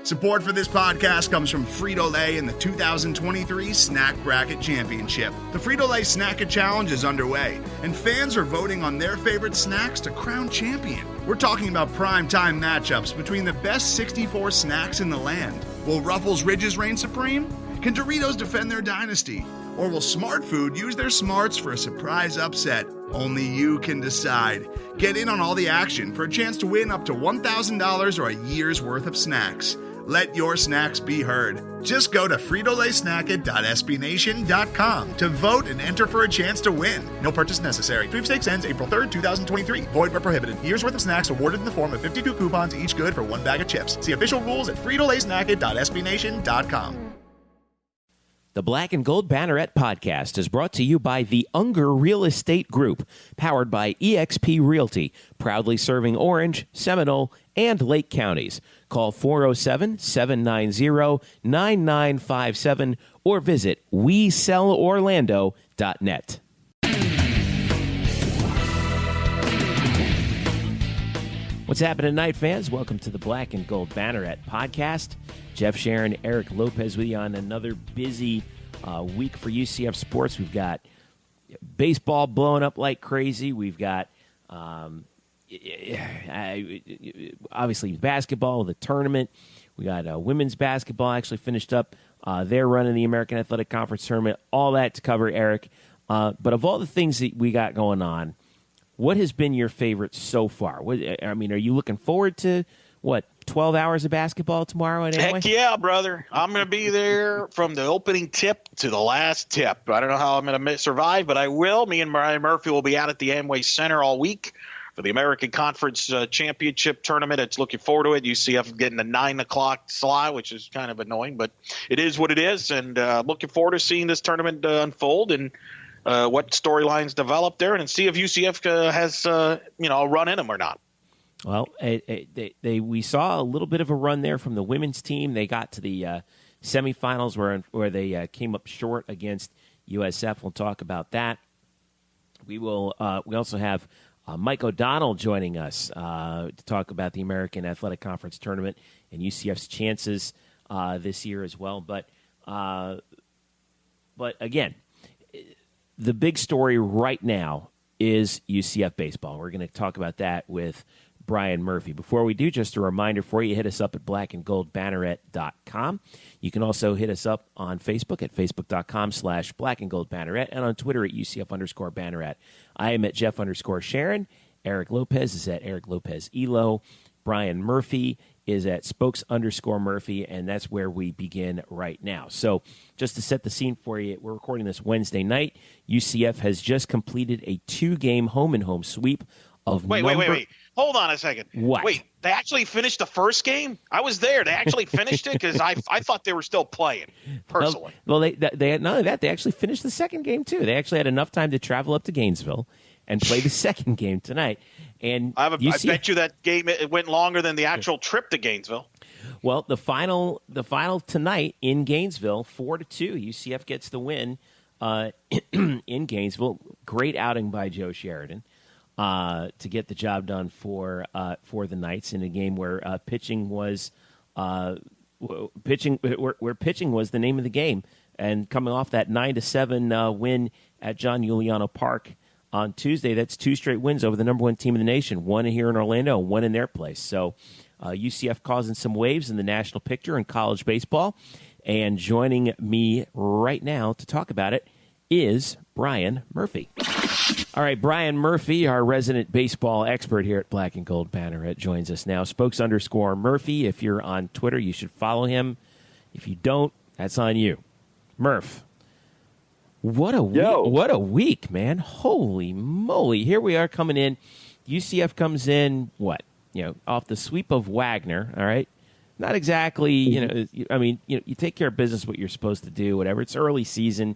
Support for this podcast comes from Frito-Lay and the 2023 Snack Bracket Championship. The Frito-Lay Snack-It Challenge is underway, and fans are voting on their favorite snacks to crown champion. We're talking about prime-time matchups between the best 64 snacks in the land. Will Ruffles Ridges reign supreme? Can Doritos defend their dynasty? Or will Smart Food use their smarts for a surprise upset? Only you can decide. Get in on all the action for a chance to win up to $1,000 or a year's worth of snacks. Let your snacks be heard. Just go to fritolaysnacket.sbnation.com to vote and enter for a chance to win. No purchase necessary. Sweepstakes ends April 3rd, 2023. Void where prohibited. Year's worth of snacks awarded in the form of 52 coupons, each good for one bag of chips. See official rules at fritolaysnacket.sbnation.com. The Black and Gold Banneret Podcast is brought to you by the Unger Real Estate Group, powered by eXp Realty, proudly serving Orange, Seminole, and Lake counties. Call 407-790-9957 or visit WeSellOrlando.net. What's happening tonight, fans? Welcome to the Black and Gold Banneret Podcast. Jeff Sharon, Eric Lopez with you on another busy week for UCF sports. We've got baseball blowing up like crazy. We've got obviously basketball, the tournament. We got women's basketball actually finished up their run in the American Athletic Conference tournament. All that to cover, Eric. But of all the things that we got going on, what has been your favorite so far? Are you looking forward to, 12 hours of basketball tomorrow at Amway? Heck yeah, brother. I'm going to be there from the opening tip to the last tip. I don't know how I'm going to survive, but I will. Me and Brian Murphy will be out at the Amway Center all week for the American Conference Championship Tournament. It's looking forward to it. UCF getting a 9 o'clock slot, which is kind of annoying, but it is what it is, and looking forward to seeing this tournament unfold and what storylines develop there, and see if UCF has a run in them or not. Well, we saw a little bit of a run there from the women's team. They got to the semifinals where they came up short against USF. We'll talk about that. We will. We also have Mike O'Donnell joining us to talk about the American Athletic Conference tournament and UCF's chances this year as well. But again, the big story right now is UCF baseball. We're going to talk about that with Brian Murphy. Before we do, just a reminder for you, hit us up at blackandgoldbanneret.com. You can also hit us up on Facebook at facebook.com/blackandgoldbanneret and on Twitter at UCF_Banneret. I am at Jeff_Sharon. Eric Lopez is at Eric Lopez Elo. Brian Murphy is at Spokes_Murphy, and that's where we begin right now. So just to set the scene for you, we're recording this Wednesday night. UCF has just completed a 2-game home-and-home sweep of Wait. Hold on a second. What? Wait, they actually finished the first game? I was there. They actually finished it? Because I thought they were still playing, personally. Well, they had none of that. They actually finished the second game, too. They actually had enough time to travel up to Gainesville and play the second game tonight. And I bet you that game it went longer than the actual trip to Gainesville. Well, the final tonight in Gainesville, 4-2. UCF gets the win in Gainesville. Great outing by Joe Sheridan to get the job done for the Knights in a game where pitching was the name of the game. And coming off that 9-7 win at John Giuliano Park on Tuesday, that's 2 straight wins over the number 1 team in the nation, one here in Orlando, one in their place. So UCF causing some waves in the national picture in college baseball. And joining me right now to talk about it is Brian Murphy. All right, Brian Murphy, our resident baseball expert here at Black and Gold Banneret, joins us now. Spokes_Murphy. If you're on Twitter, you should follow him. If you don't, that's on you. Murph, what a week, man. Holy moly. Here we are coming in. UCF comes in, off the sweep of Wagner, all right? Not exactly, you take care of business, what you're supposed to do, whatever. It's early season.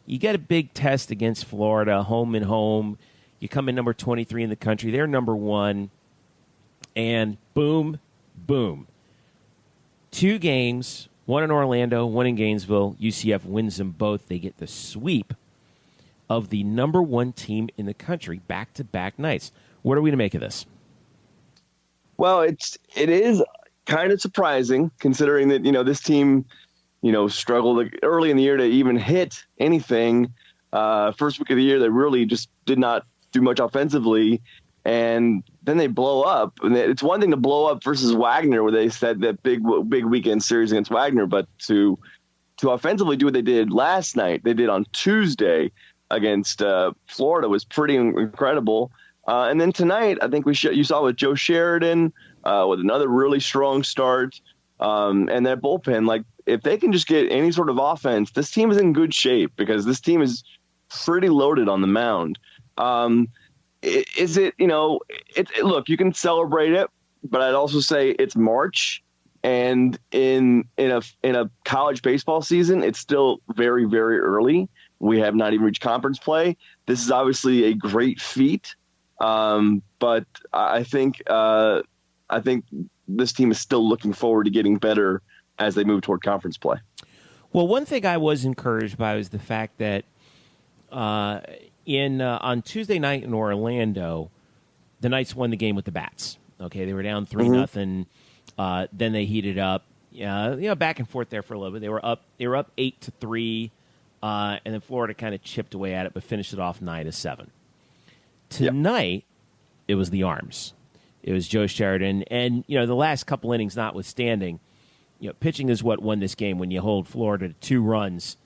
You get a big test against Florida, home and home. You come in number 23 in the country. They're number 1. And boom, boom. 2 games, one in Orlando, one in Gainesville. UCF wins them both. They get the sweep of the number 1 team in the country, back-to-back nights. What are we to make of this? Well, it is kind of surprising considering that, this team, struggled early in the year to even hit anything. First week of the year, they really just did not do much offensively. And then they blow up. And it's one thing to blow up versus Wagner, where they said that big weekend series against Wagner, but to offensively do what they did last night, they did on Tuesday against Florida, was pretty incredible. And then tonight, I think you saw with Joe Sheridan with another really strong start, and that bullpen. Like, if they can just get any sort of offense, this team is in good shape because this team is pretty loaded on the mound. Is it, look, you can celebrate it, but I'd also say it's March, and in a college baseball season, it's still very, very early. We have not even reached conference play. This is obviously a great feat, but I think this team is still looking forward to getting better as they move toward conference play. Well, one thing I was encouraged by was the fact that on Tuesday night in Orlando, the Knights won the game with the bats. Okay, they were down 3-0. Then they heated up. Back and forth there for a little bit. They were up 8-3, and then Florida kind of chipped away at it, but finished it off 9-7. Tonight, It was the arms. It was Joe Sheridan, and the last couple innings notwithstanding, pitching is what won this game when you hold Florida to 2 runs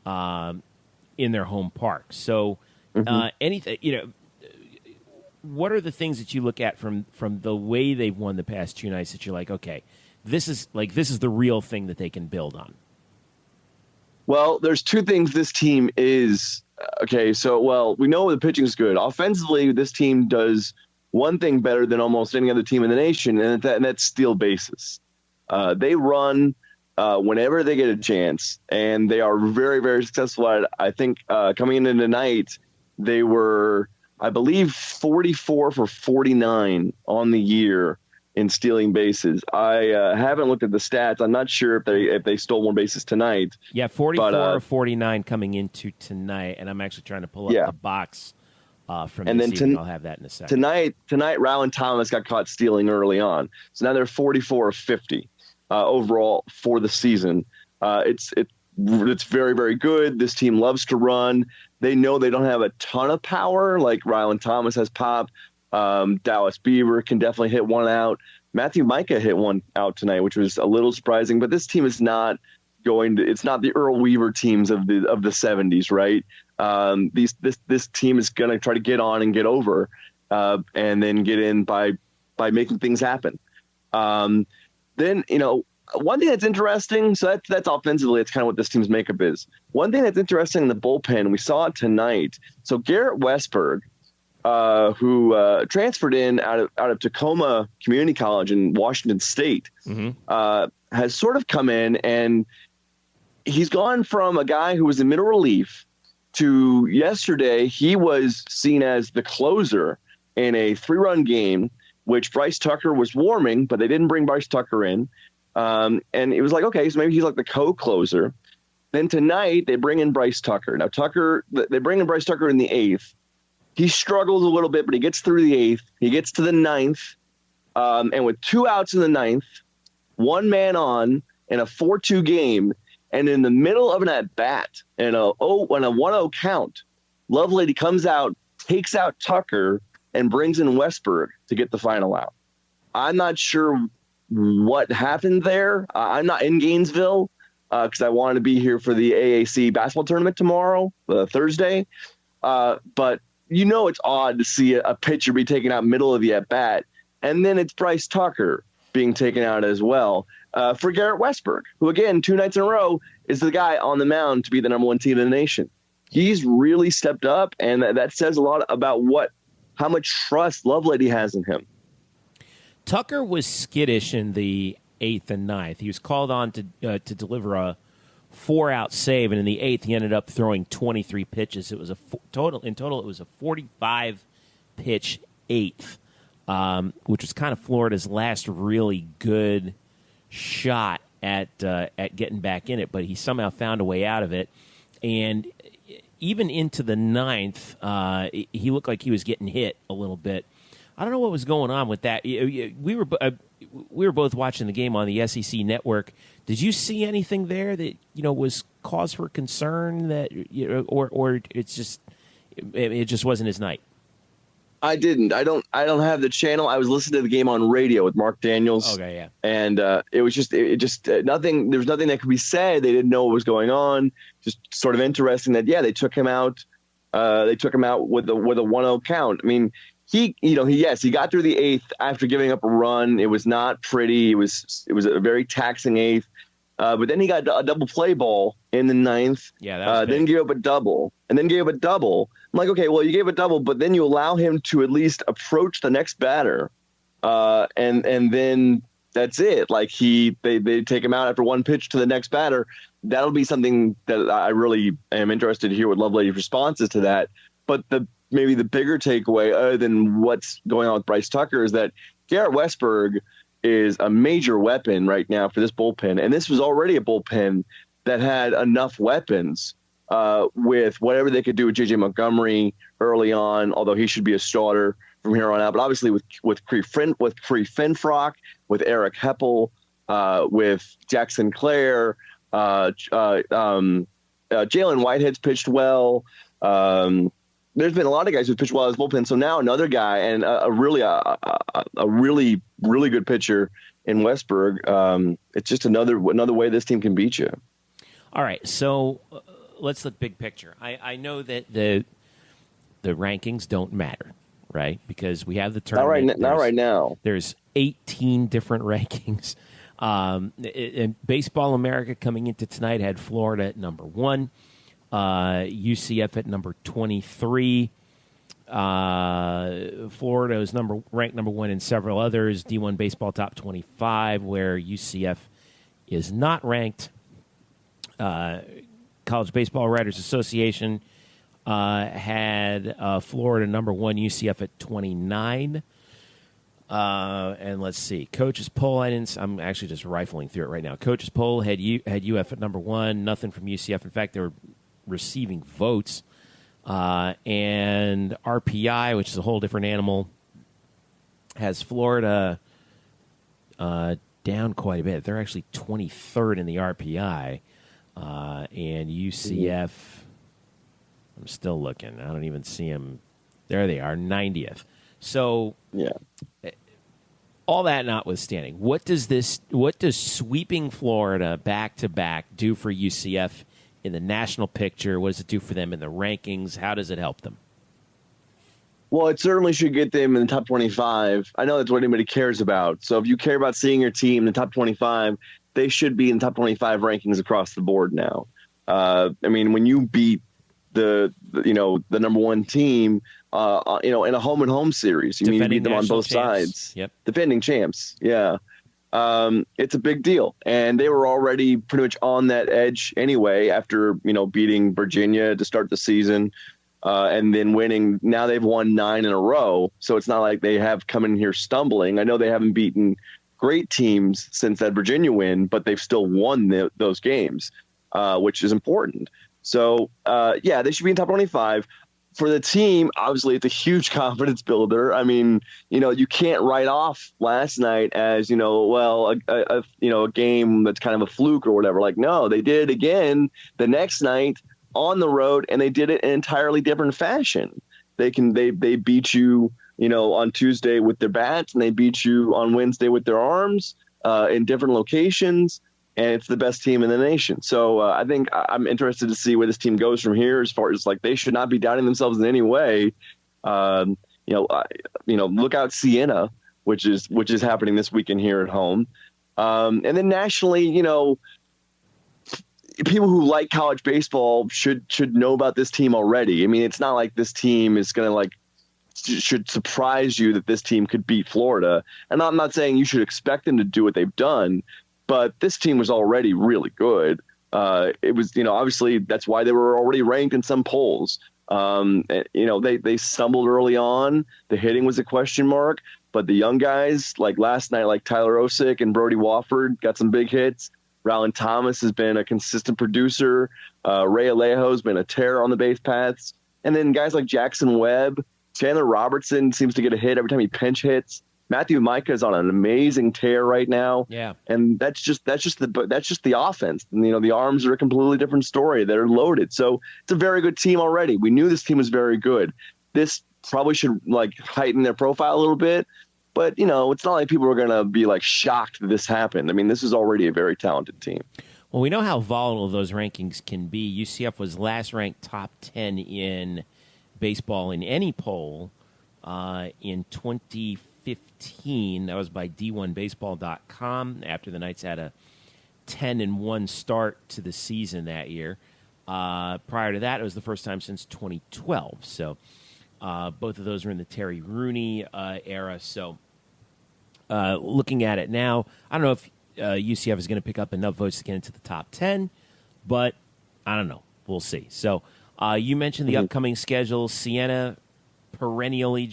in their home park. So, anything, what are the things that you look at from the way they've won the past 2 nights that you're like, okay, this is the real thing that they can build on? Well, there's 2 things this team is okay. So, we know the pitching is good. Offensively, this team does one thing better than almost any other team in the nation, and that's steal bases. They run whenever they get a chance, and they are very, very successful at it. I think coming into tonight, they were, I believe, 44 for 49 on the year in stealing bases. I haven't looked at the stats. I'm not sure if they stole more bases tonight. Yeah, 44 or 49 coming into tonight, and I'm actually trying to pull up the box from and this then evening. I'll have that in a second. Tonight, Rylan Thomas got caught stealing early on, so now they're 44 of 50 overall for the season. It's very, very good. This team loves to run. They know they don't have a ton of power like Rylan Thomas has pop. Dallas Beaver can definitely hit one out. Matthew Micah hit one out tonight, which was a little surprising. But this team is not it's not the Earl Weaver teams of the 70s, right? This team is going to try to get on and get over, and then get in by making things happen. Then, one thing that's interesting, so that's offensively, it's kind of what this team's makeup is. One thing that's interesting in the bullpen, we saw it tonight. So Garrett Westberg, who transferred in out of Tacoma Community College in Washington State, has sort of come in, and he's gone from a guy who was in middle relief to yesterday he was seen as the closer in a 3-run game, which Bryce Tucker was warming, but they didn't bring Bryce Tucker in. And it was like, okay, so maybe he's like the co-closer. Then tonight they bring in Bryce Tucker. Now they bring in Bryce Tucker in the 8th. He struggles a little bit, but he gets through the 8th. He gets to the 9th. And with 2 outs in the 9th, 1 man on in a 4-2 game, and in the middle of an at-bat and a 1-0 count, Lovelady comes out, takes out Tucker, and brings in Westberg to get the final out. I'm not sure what happened there. I'm not in Gainesville because I wanted to be here for the AAC basketball tournament tomorrow, Thursday. But it's odd to see a pitcher be taken out middle of the at-bat, and then it's Bryce Tucker being taken out as well for Garrett Westberg, who, again, 2 nights in a row is the guy on the mound to be the number 1 team in the nation. He's really stepped up, and that says a lot about how much trust Lovelady has in him. Tucker was skittish in the 8th and 9th. He was called on to deliver a 4-out save, and in the 8th he ended up throwing 23 pitches. It was total. It was a 45-pitch 8th, which was kind of Florida's last really good shot at getting back in it. But he somehow found a way out of it, and even into the 9th, he looked like he was getting hit a little bit I don't know what was going on with that. We were both watching the game on the SEC network. Did you see anything there that was cause for concern that or it just wasn't his night? I didn't. I don't have the channel. I was listening to the game on radio with Mark Daniels. Okay, yeah. And it was just nothing. There was nothing that could be said. They didn't know what was going on. Just sort of interesting that they took him out. They took him out with a 1-0 count. I mean, he got through the eighth after giving up a run. It was not pretty. It was a very taxing eighth. But then he got a double play ball in the ninth. Yeah, that was then gave up a double, and then gave up a double. I'm like, okay, well, you gave a double, but then you allow him to at least approach the next batter, and then that's it. Like they take him out after one pitch to the next batter. That'll be something that I really am interested to hear what Lovelady's response is to that. But maybe the bigger takeaway, other than what's going on with Bryce Tucker, is that Garrett Westberg is a major weapon right now for this bullpen. And this was already a bullpen that had enough weapons with whatever they could do with J.J. Montgomery early on, although he should be a starter from here on out. But obviously with Cree Finfrock, with Eric Heppel, with Jack Sinclair, Jalen Whitehead's pitched well. There's been a lot of guys who've pitched well as bullpen. So now another guy and a really good pitcher in Westberg. It's just another way this team can beat you. All right, so let's look big picture. I know that the rankings don't matter, right? Because we have the tournament. Not right now. There's 18 different rankings. In Baseball America coming into tonight had Florida at number 1. UCF at number 23. Florida is ranked number 1 in several others. D1 Baseball top 25, where UCF is not ranked. College Baseball Writers Association had Florida number 1, UCF at 29. And let's see. Coach's poll, I'm actually just rifling through it right now. Coach's poll had UF at number 1. Nothing from UCF. In fact, they were receiving votes, and RPI, which is a whole different animal, has Florida down quite a bit. They're actually 23rd in the RPI, and UCF, I'm still looking. I don't even see them. There they are, 90th. So, all that notwithstanding, what does sweeping Florida back-to-back do for UCF in the national picture? What does it do for them in the rankings? How does it help them? Well, it certainly should get them in the top 25. I know that's what anybody cares about. So if you care about seeing your team in the top 25, they should be in the top 25 rankings across the board now. I mean, when you beat the number 1 team, in a home series, you beat them on both sides. Yep. Defending champs. Yeah. It's a big deal. And they were already pretty much on that edge anyway after, beating Virginia to start the season and then winning. Now they've won 9 in a row. So it's not like they have come in here stumbling. I know they haven't beaten great teams since that Virginia win, but they've still won those games, which is important. So, they should be in top 25. For the team, obviously, it's a huge confidence builder. I mean, you can't write off last night as, a game that's kind of a fluke or whatever. Like, no, they did it again the next night on the road, and they did it in an entirely different fashion. They beat you, on Tuesday with their bats, and they beat you on Wednesday with their arms in different locations. And it's the best team in the nation. So I think I'm interested to see where this team goes from here, as far as they should not be doubting themselves in any way. Look out Siena, which is happening this weekend here at home. And then nationally, people who like college baseball should know about this team already. I mean, it's not like this team is going to should surprise you that this team could beat Florida. And I'm not saying you should expect them to do what they've done, but this team was already really good. It was, obviously that's why they were already ranked in some polls. They stumbled early on. The hitting was a question mark, but the young guys like last night, like Tyler Osick and Brody Wofford, got some big hits. Rowland Thomas has been a consistent producer. Ray Alejo's been a terror on the base paths. And then guys like Jackson Webb Chandler Robertson seems to get a hit every time he pinch hits. Matthew Micah is on an amazing tear right now. Yeah. And that's just the offense. And, the arms are a completely different story. They're loaded. So it's a very good team already. We knew this team was very good. This probably should heighten their profile a little bit. But, it's not like people are going to be shocked that this happened. I mean, this is already a very talented team. Well, we know how volatile those rankings can be. UCF was last ranked top 10 in baseball in any poll in 2015. That was by D1Baseball.com after the Knights had a 10-1 start to the season that year. Prior to that, it was the first time since 2012. So both of those were in the Terry Rooney era. So looking at it now, I don't know if UCF is going to pick up enough votes to get into the top 10, but I don't know. We'll see. So you mentioned the upcoming schedule. Siena perennially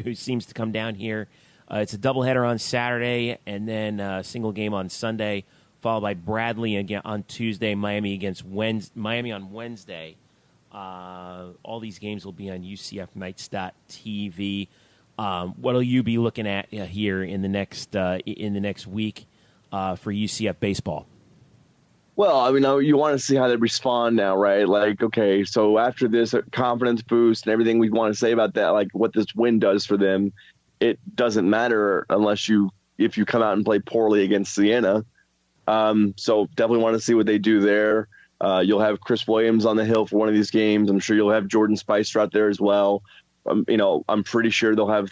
who seems to come down here. It's a doubleheader on Saturday and then a single game on Sunday, followed by Bradley again on Tuesday, Miami on Wednesday. All these games will be on UCFKnights.tv. What will you be looking at here in the next week for UCF baseball? Well, I mean, you want to see how they respond now, right? Okay, so after this confidence boost and everything we want to say about that, what this win does for them, it doesn't matter if you come out and play poorly against Siena. So definitely want to see what they do there. You'll have Chris Williams on the hill for one of these games. I'm sure you'll have Jordan Spicer out there as well. I'm pretty sure they'll have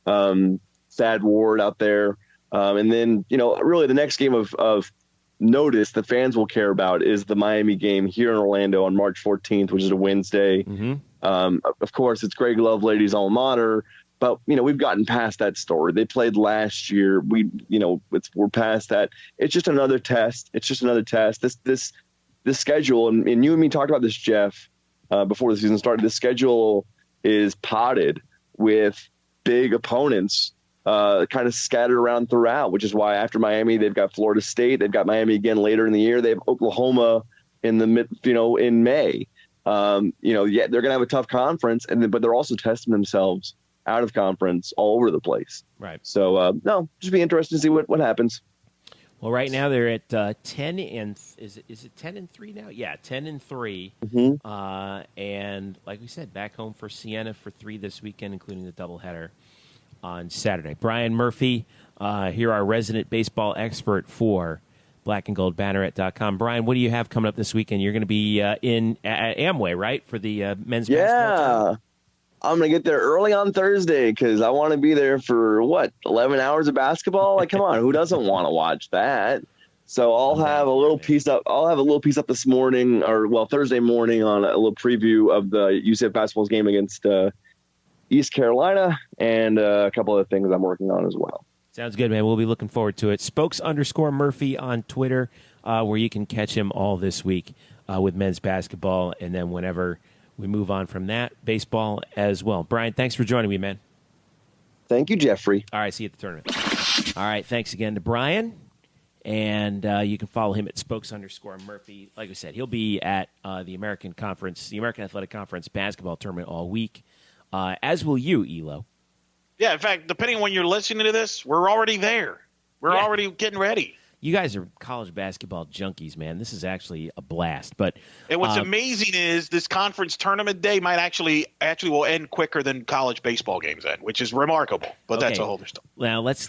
Thad Ward out there. And then, really the next game of notice the fans will care about is the Miami game here in Orlando on March 14th, which is a Wednesday. Mm-hmm. Of course, it's Greg Lovelady's alma mater, but, we've gotten past that story. They played last year. We're past that. It's just another test. This schedule, and you and me talked about this, Jeff, before the season started. The schedule is potted with big opponents kind of scattered around throughout, which is why after Miami, they've got Florida State. They've got Miami again later in the year. They have Oklahoma in in May. They're going to have a tough conference, but they're also testing themselves out of conference all over the place. Right. So, just be interested to see what happens. Well, right now they're at 10 and is it 10-3 now? Yeah, 10-3. Mm-hmm. And like we said, back home for Siena for 3 this weekend, including the doubleheader on Saturday. Brian Murphy, here our resident baseball expert for blackandgoldbanneret.com. Brian, what do you have coming up this weekend? You're going to be at Amway, right, for the men's basketball tournament? I'm going to get there early on Thursday because I want to be there for, 11 hours of basketball? Come on, who doesn't want to watch that? So I'll have a little piece up. I'll have a little piece up this morning, Thursday morning on a little preview of the UCF basketball's game against East Carolina and a couple other things I'm working on as well. Sounds good, man. We'll be looking forward to it. Spokes_Murphy on Twitter, where you can catch him all this week with men's basketball, and then whenever we move on from that, baseball as well. Brian, thanks for joining me, man. Thank you, Jeffrey. All right, see you at the tournament. All right, thanks again to Brian. And you can follow him at Spokes_Murphy. Like I said, he'll be at the American Athletic Conference basketball tournament all week, as will you, Elo. Yeah, in fact, depending on when you're listening to this, we're already there. We're already getting ready. You guys are college basketball junkies, man. This is actually a blast. And what's amazing is this conference tournament day might actually will end quicker than college baseball games end, which is remarkable. But that's a whole other story. Now let's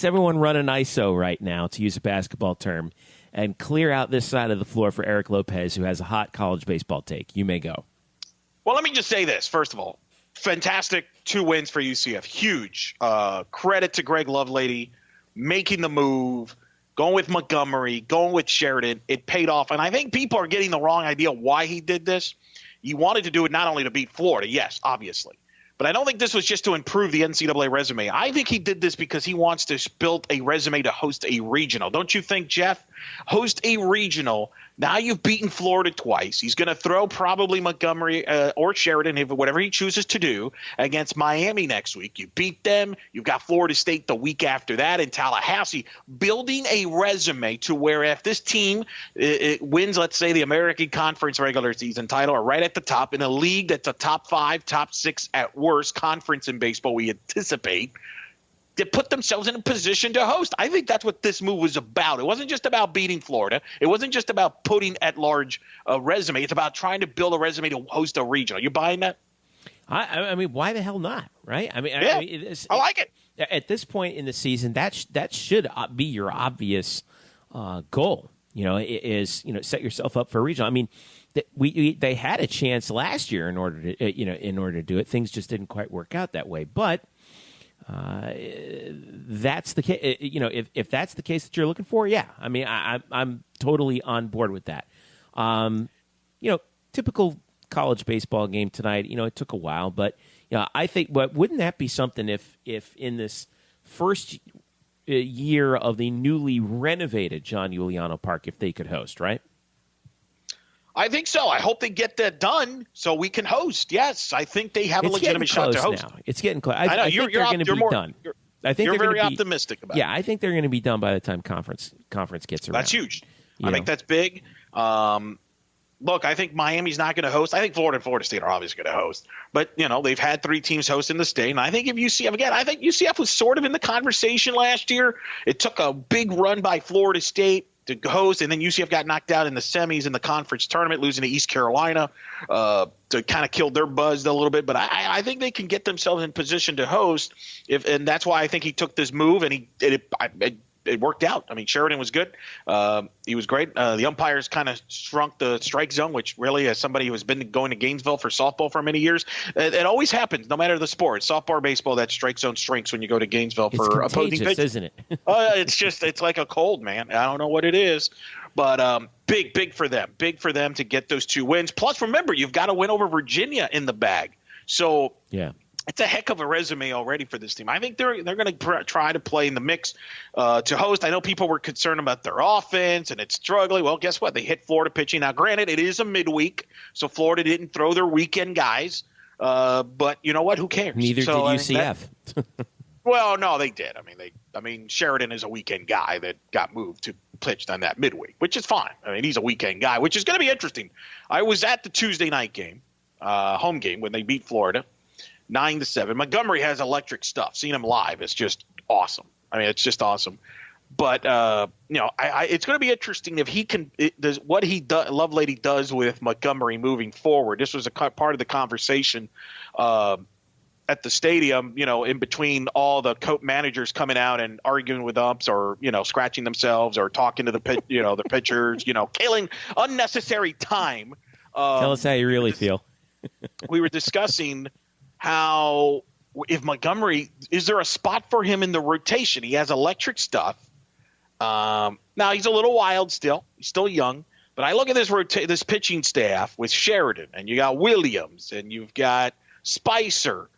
everyone run an ISO right now, to use a basketball term, and clear out this side of the floor for Eric Lopez, who has a hot college baseball take. You may go. Well, let me just say this. First of all, fantastic 2 wins for UCF. Huge. Credit to Greg Lovelady. Making the move, going with Montgomery, going with Sheridan, it paid off. And I think people are getting the wrong idea why he did this. He wanted to do it not only to beat Florida, yes, obviously, But I don't think this was just to improve the NCAA resume. I think he did this because he wants to build a resume to host a regional. Don't you think, Jeff? Host a regional. Now you've beaten Florida twice. He's going to throw probably Montgomery or Sheridan, whatever he chooses to do, against Miami next week. You beat them. You've got Florida State the week after that in Tallahassee. Building a resume to where if this team it wins, let's say, the American Conference regular season title, or right at the top in a league that's a top 5, top 6 at worst conference in baseball, we anticipate, to put themselves in a position to host. I think that's what this move was about. It wasn't just about beating Florida. It wasn't just about putting at large a resume. It's about trying to build a resume to host a regional. You buying that? I mean, why the hell not, right? I mean, yeah, I like it. At this point in the season, that should be your obvious goal. Is set yourself up for a regional. I mean, they had a chance last year in order to do it. Things just didn't quite work out that way, but. That's the case. If that's the case that you're looking for, yeah. I mean, I'm totally on board with that. Typical college baseball game tonight. It took a while, but I think. But wouldn't that be something if in this first year of the newly renovated John Juliano Park, if they could host, right? I think so. I hope they get that done so we can host. Yes, I think they have a legitimate shot to host. Now. It's getting close. I know you're going to be done. I think you're very optimistic about it. Yeah, I think they're going to be done by the time conference gets around. That's huge. I think that's big. Look, I think Miami's not going to host. I think Florida and Florida State are obviously going to host. But, they've had 3 teams host in the state. And I think if UCF, again, I think UCF was sort of in the conversation last year. It took a big run by Florida State to host, and then UCF got knocked out in the semis in the conference tournament, losing to East Carolina to kind of kill their buzz a little bit. But I think they can get themselves in position to host, and that's why I think he took this move, and it worked out. I mean, Sheridan was good. He was great. The umpires kind of shrunk the strike zone, which really, as somebody who has been going to Gainesville for softball for many years, it always happens, no matter the sport. Softball or baseball, that strike zone shrinks when you go to Gainesville for opposing pitchers, isn't it? It's like a cold, man. I don't know what it is. But big for them. Big for them to get those 2 wins. Plus, remember, you've got to win over Virginia in the bag. So yeah. It's a heck of a resume already for this team. I think they're going to try to play in the mix to host. I know people were concerned about their offense and it's struggling. Well, guess what? They hit Florida pitching. Now, granted, it is a midweek, so Florida didn't throw their weekend guys. But you know what? Who cares? Neither did UCF. Well, no, they did. I mean, Sheridan is a weekend guy that got moved to pitch on that midweek, which is fine. I mean, he's a weekend guy, which is going to be interesting. I was at the Tuesday night game, home game, when they beat Florida. 9-7. Montgomery has electric stuff. Seeing him live is just awesome. I mean, it's just awesome. But it's going to be interesting if he can. What Lovelady does with Montgomery moving forward. This was a part of the conversation at the stadium. In between all the managers coming out and arguing with umps, or scratching themselves, or talking to the pitchers. Killing unnecessary time. Tell us how you really feel. We were discussing. How, if Montgomery, is there a spot for him in the rotation? He has electric stuff. Now, he's a little wild still. He's still young. But I look at this pitching staff with Sheridan, and you got Williams, and you've got Spicer.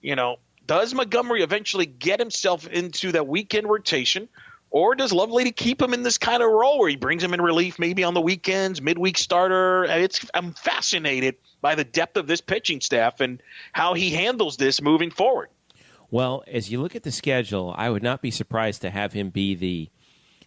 Does Montgomery eventually get himself into that weekend rotation? Or does Lovelady keep him in this kind of role where he brings him in relief maybe on the weekends, midweek starter? I'm fascinated by the depth of this pitching staff and how he handles this moving forward. Well, as you look at the schedule, I would not be surprised to have him be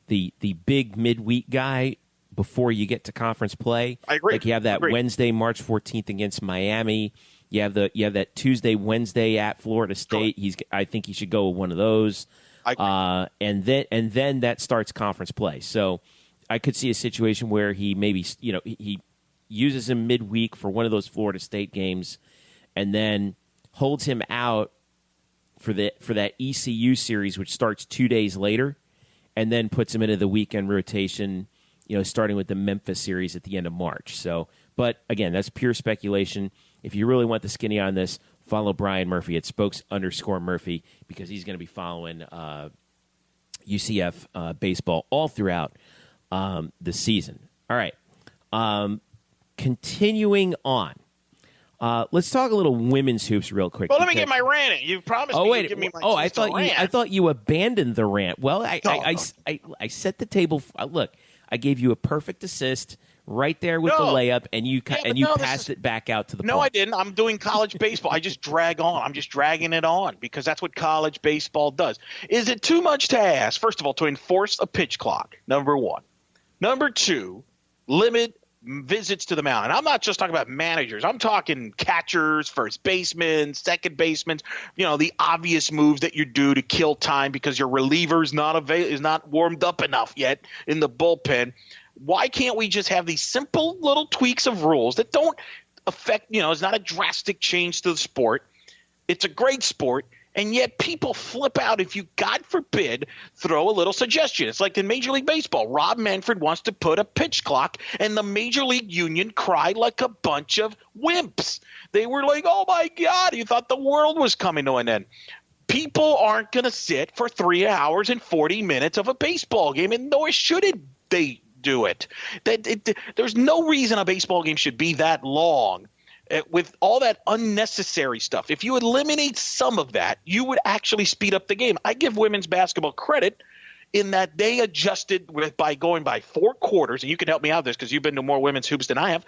the big midweek guy before you get to conference play. I agree. Like you have that Wednesday, March 14th against Miami. You have that Tuesday, Wednesday at Florida State. Sure. I think he should go with one of those. And then that starts conference play. So I could see a situation where he maybe he uses him midweek for one of those Florida State games, and then holds him out for that ECU series, which starts 2 days later, and then puts him into the weekend rotation. Starting with the Memphis series at the end of March. So, but again, that's pure speculation. If you really want the skinny on this, follow Brian Murphy at _Murphy, because he's going to be following UCF baseball all throughout the season. All right. Continuing on. Let's talk a little women's hoops real quick. Well, let me get my rant in. You promised me you'd give me my I thought you abandoned the rant. Well, I set the table. Look, I gave you a perfect assist right there with the layup, and you passed it back out to the No, point. I didn't. I'm doing college baseball. I just drag on. I'm just dragging it on because that's what college baseball does. Is it too much to ask, first of all, to enforce a pitch clock, number one? Number two, limit visits to the mound. And I'm not just talking about managers. I'm talking catchers, first basemen, second basemen, the obvious moves that you do to kill time because your reliever is not warmed up enough yet in the bullpen. Why can't we just have these simple little tweaks of rules that don't affect, it's not a drastic change to the sport. It's a great sport. And yet people flip out if you, God forbid, throw a little suggestion. It's like in Major League Baseball. Rob Manfred wants to put a pitch clock, and the Major League Union cried like a bunch of wimps. They were like, oh, my God, you thought the world was coming to an end. People aren't going to sit for 3 hours and 40 minutes of a baseball game, and nor should they do it. There's no reason a baseball game should be that long. With all that unnecessary stuff, if you eliminate some of that, you would actually speed up the game. I give women's basketball credit in that they adjusted by going by 4 quarters, and you can help me out with this because you've been to more women's hoops than I have,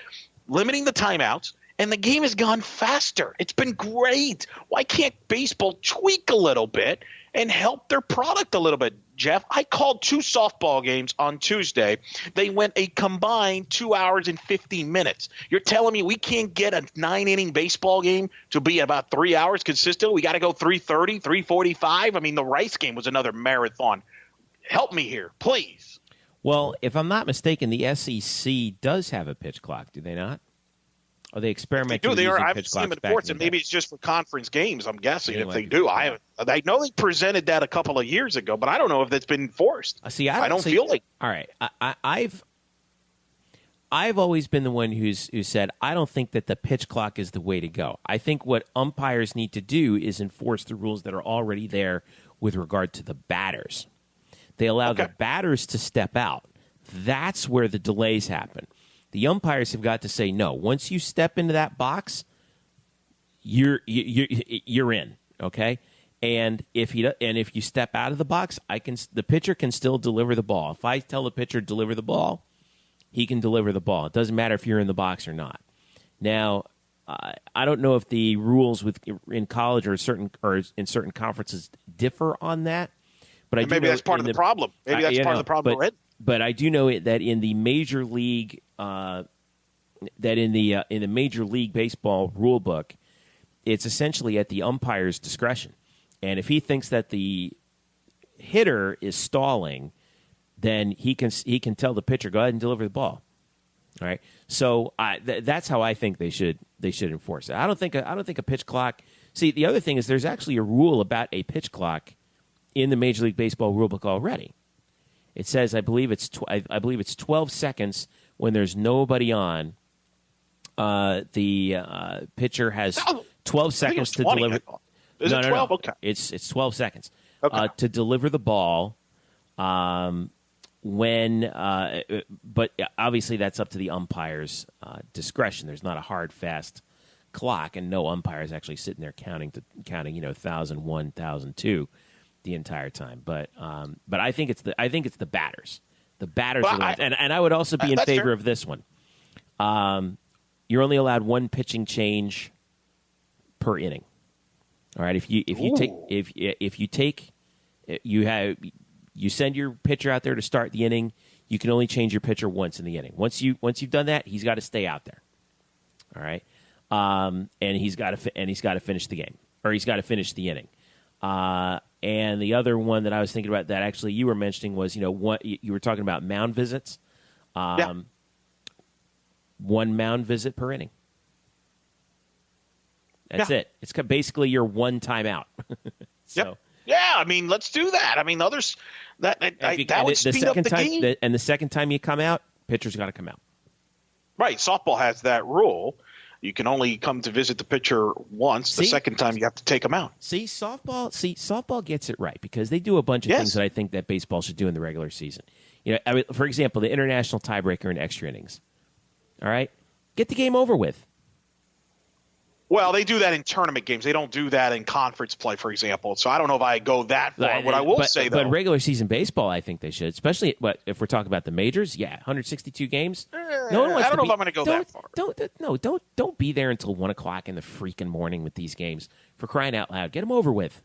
limiting the timeouts, and the game has gone faster. It's been great. Why can't baseball tweak a little bit and help their product a little bit, Jeff? I called 2 softball games on Tuesday. They went a combined 2 hours and 15 minutes. You're telling me we can't get a 9-inning baseball game to be about 3 hours consistently? We got to go 3:30, 3:45? I mean, the Rice game was another marathon. Help me here, please. Well, if I'm not mistaken, the SEC does have a pitch clock, do they not? Or they experimenting with using pitch clocks back in the day? Maybe it's just for conference games, I'm guessing, Anyway, if they do. I know they presented that a couple of years ago, but I don't know if that's been enforced. I don't feel like. All right, I've always been the one who said I don't think that the pitch clock is the way to go. I think what umpires need to do is enforce the rules that are already there with regard to the batters. They allow the batters to step out. That's where the delays happen. The umpires have got to say no. Once you step into that box, you're in. Okay, and if you step out of the box, the pitcher can still deliver the ball. If I tell the pitcher to deliver the ball, he can deliver the ball. It doesn't matter if you're in the box or not. Now, I don't know if the rules in college or in certain conferences differ on that, but maybe that's part of the problem. Maybe that's part of the problem. But I do know that in the major league, in the Major League Baseball rule book, it's essentially at the umpire's discretion. And if he thinks that the hitter is stalling, then he can tell the pitcher, go ahead and deliver the ball. All right. So that's how I think they should enforce it. I don't think a pitch clock. See, the other thing is there's actually a rule about a pitch clock in the Major League Baseball rule book already. It says, I believe it's 12 seconds when there's nobody on. The pitcher has 12 seconds to deliver. Is it 12? No. Okay. It's 12 seconds to deliver the ball. But obviously that's up to the umpire's discretion. There's not a hard, fast clock, and no umpire is actually sitting there counting 1,001, 1,002 the entire time. But I think it's the batters. The batters are the ones. And I would also be in favor of this one. You're only allowed one pitching change per inning. All right. If you send your pitcher out there to start the inning, you can only change your pitcher once in the inning. Once you've done that, he's got to stay out there. All right. And he's got to finish the game, or he's got to finish the inning. And the other one that I was thinking about that actually you were mentioning was, what you were talking about mound visits. One mound visit per inning. That's it. It's basically your one timeout. So. Yeah, I mean, let's do that. I mean, others that would speed up the game. And the second time you come out, pitcher's got to come out. Right. Softball has that rule. You can only come to visit the pitcher once. The second time you have to take them out. Softball gets it right because they do a bunch of things that I think that baseball should do in the regular season. For example, the international tiebreaker in extra innings. All right? Get the game over with. Well, they do that in tournament games. They don't do that in conference play, for example. So I don't know if I go that far. What I will say, though. But regular season baseball, I think they should, especially if we're talking about the majors. Yeah, 162 games. No one wants I don't know if I'm going to go that far. Don't be there until 1 o'clock in the freaking morning with these games. For crying out loud, get them over with.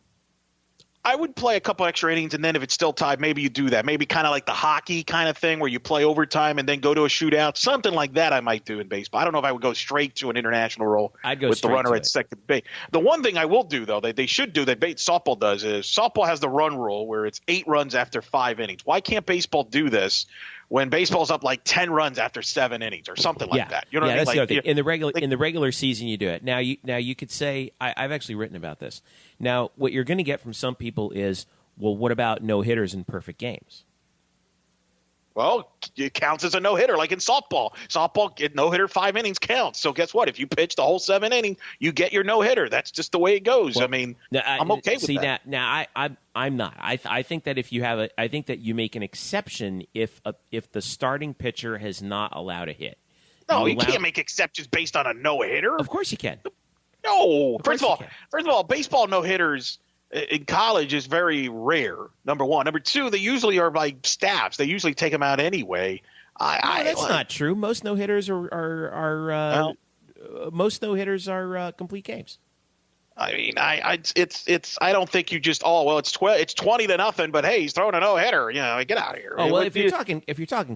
I would play a couple extra innings, and then if it's still tied, maybe you do that. Maybe kind of like the hockey kind of thing where you play overtime and then go to a shootout. Something like that I might do in baseball. I don't know if I would go straight to an international role with the runner at second base. The one thing I will do, though, that they should do, that softball does, is softball has the run rule where it's 8 runs after 5 innings. Why can't baseball do this when baseball's up like 10 runs after 7 innings or something like that? You know what I mean? That's the other thing. In the regular season, you do it. Now you could say I've actually written about this. Now, what you're going to get from some people is, well, what about no-hitters in perfect games? Well, it counts as a no-hitter, like in softball. Softball, no-hitter, 5 innings counts. So guess what? If you pitch the whole 7 innings, you get your no-hitter. That's just the way it goes. Well, I mean, I'm okay with that. Now I'm not. I think that if you have I think that you make an exception if the starting pitcher has not allowed a hit. No, you can't make exceptions based on a no-hitter. Of course you can. No. First of all, baseball no-hitters in college is very rare, number one. Number two, they usually are by staffs. They usually take them out anyway. That's not true. Most no-hitters are complete games. I mean, I don't think you just it's 20-0, but hey, he's throwing a no-hitter. You know, get out of here. Oh well, if you're talking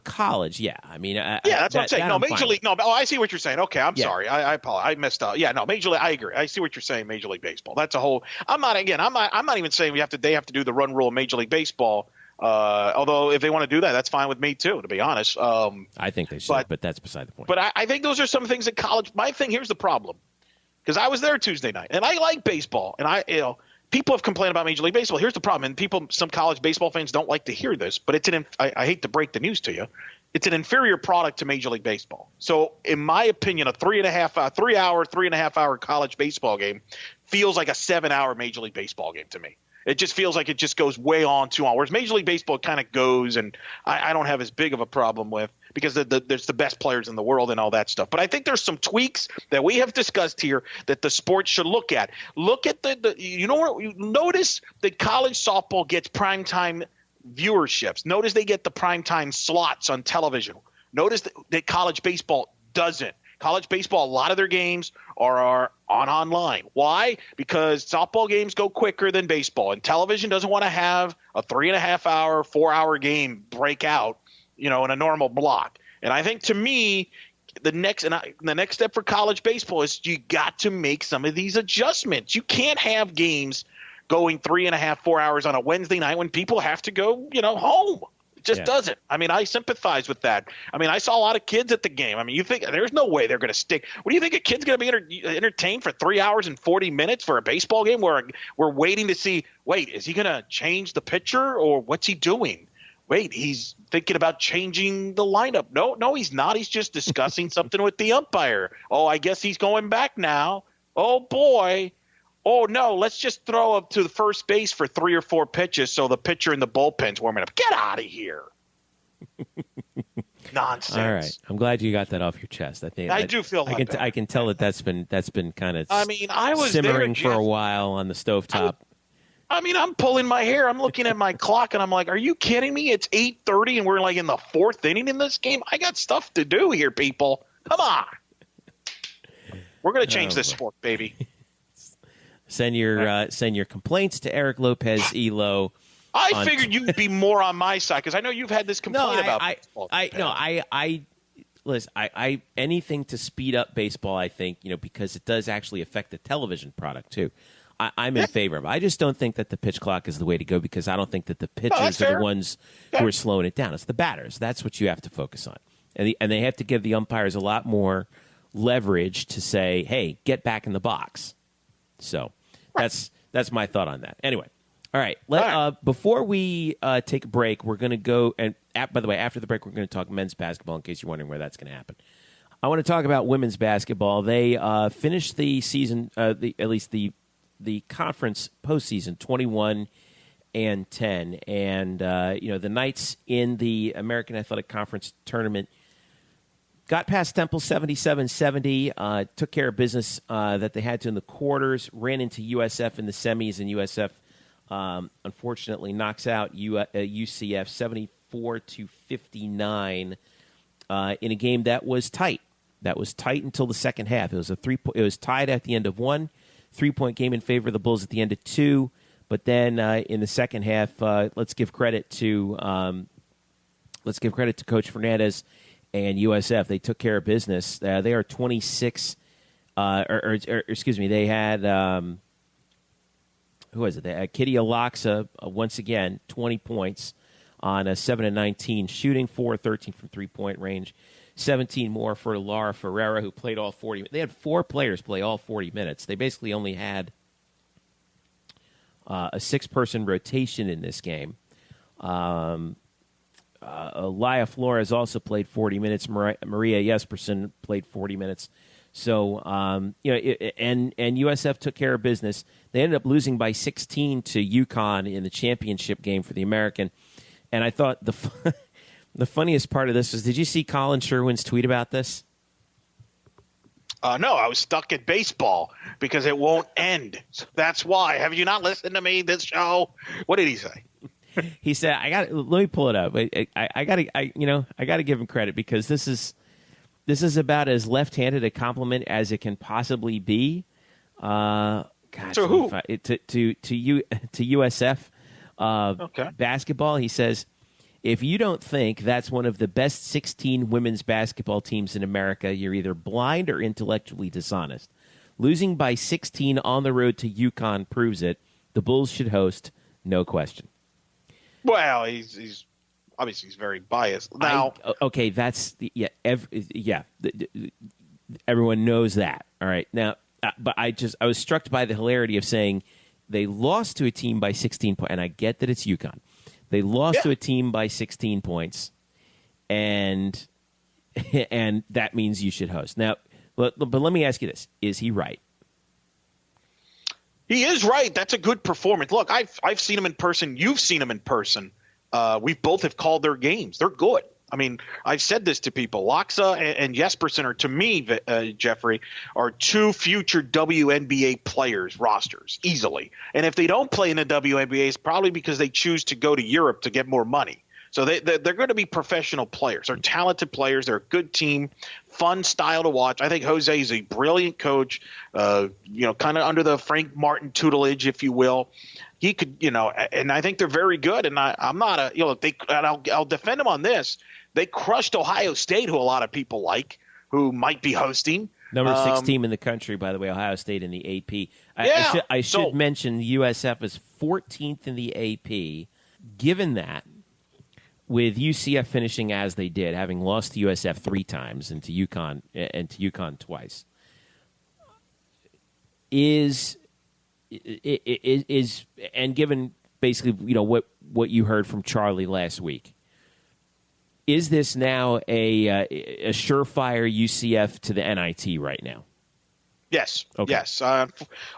college, yeah. I mean, that's what I'm saying. No, Major League. No, I see what you're saying. Okay, I'm sorry. I apologize. I messed up. Yeah, no, Major League. I agree. I see what you're saying. Major League Baseball. That's a whole. I'm not even saying they have to do the run rule of Major League Baseball. Although if they want to do that, that's fine with me too. To be honest, I think they should, but that's beside the point. But I think those are some things at college. My thing here's the problem. Because I was there Tuesday night, and I like baseball, and people have complained about Major League Baseball. Here's the problem, and some college baseball fans don't like to hear this, but I hate to break the news to you, it's an inferior product to Major League Baseball. So, in my opinion, a 3.5-hour college baseball game feels like a 7-hour Major League Baseball game to me. It just feels like it just goes way on too on. Whereas Major League Baseball kind of goes, and I don't have as big of a problem with, because there's the best players in the world and all that stuff. But I think there's some tweaks that we have discussed here that the sport should look at. Look at notice that college softball gets primetime viewerships. Notice they get the primetime slots on television. Notice that college baseball doesn't. College baseball, a lot of their games are online. Why? Because softball games go quicker than baseball, and television doesn't want to have a 3.5-hour, 4-hour game break out, in a normal block. And I think, to me, the next step for college baseball is you got to make some of these adjustments. You can't have games going 3.5, 4 hours on a Wednesday night when people have to go, home. Just doesn't. I mean, I sympathize with that. I mean, I saw a lot of kids at the game. I mean, you think there's no way they're going to stick. What do you think a kid's going to be entertained for 3 hours and 40 minutes for a baseball game where we're waiting to see, wait, is he going to change the pitcher or what's he doing? Wait, he's thinking about changing the lineup. No, he's not. He's just discussing something with the umpire. Oh, I guess he's going back now. Oh, boy. Oh, no, let's just throw up to the first base for 3 or 4 pitches so the pitcher in the bullpen's warming up. Get out of here. Nonsense. All right. I'm glad you got that off your chest. I do feel like I can tell that's been kind of I was simmering for a while on the stovetop. I'm pulling my hair. I'm looking at my clock, and I'm like, are you kidding me? It's 8:30, and we're like in the 4th inning in this game. I got stuff to do here, people. Come on. We're going to change this sport, baby. Send your complaints to Eric Lopez Elo. I figured you'd be more on my side because I know you've had this complaint about baseball. Listen, I anything to speed up baseball, I think, because it does actually affect the television product too. I'm in favor of it. I just don't think that the pitch clock is the way to go because I don't think that the pitchers are the ones who are slowing it down. It's the batters. That's what you have to focus on. And they have to give the umpires a lot more leverage to say, hey, get back in the box. So that's my thought on that. Anyway, all right. Before we take a break, we're going to go – and by the way, after the break, we're going to talk men's basketball in case you're wondering where that's going to happen. I want to talk about women's basketball. They finished the season at least the conference postseason 21-10. And, the Knights in the American Athletic Conference tournament Got past Temple 77-70, took care of business that they had to in the quarters, ran into USF in the semis, and USF unfortunately knocks out UCF 74-59 in a game that was tight. That was tight until the second half. It was it was tied at the end of one, 3-point game in favor of the Bulls at the end of two. But then in the second half, let's give credit to Coach Fernandez and USF. They took care of business. They are 26. Excuse me. They had who was it? They had Kitty Alaksa once again, 20 points on a 7-19 shooting, 4-13 from 3-point range. 17 more for Laura Ferreira, who played all 40. They had 4 players play all 40 minutes. They basically only had a 6-person rotation in this game. Laya Flores also played 40 minutes. Maria Jespersen played 40 minutes. So, and USF took care of business. They ended up losing by 16 to UConn in the championship game for the American. And I thought the funniest part of this was, did you see Colin Sherwin's tweet about this? No, I was stuck at baseball because it won't end. That's why. Have you not listened to me this show? What did he say? He said, let me pull it up. I got to give him credit because this is about as left-handed a compliment as it can possibly be. To who? To USF basketball. He says, if you don't think that's one of the best 16 women's basketball teams in America, you're either blind or intellectually dishonest. Losing by 16 on the road to UConn proves it. The Bulls should host, no question. Well, he's obviously very biased. Now, everyone knows that. All right. Now, but I was struck by the hilarity of saying they lost to a team by 16 points, and I get that it's UConn. They lost to a team by 16 points, and that means you should host. Now, but let me ask you this: is he right? He is right. That's a good performance. Look, I've seen him in person. You've seen him in person. We both have called their games. They're good. I mean, I've said this to people. Laksa and Jespersen are, to me, Jeffrey, are 2 future WNBA players rosters easily. And if they don't play in the WNBA, it's probably because they choose to go to Europe to get more money. So they're going to be professional players. They're talented players. They're a good team, fun style to watch. I think Jose is a brilliant coach, kind of under the Frank Martin tutelage, if you will. He could, and I think they're very good. And I'm not I'll defend him on this. They crushed Ohio State, who a lot of people like, who might be hosting. Number 6 team in the country, by the way, Ohio State in the AP. I should mention USF is 14th in the AP. Given that, with UCF finishing as they did, having lost to USF 3 times and to UConn twice, is and given basically what you heard from Charlie last week, is this now a surefire UCF to the NIT right now? Yes. Okay. Yes.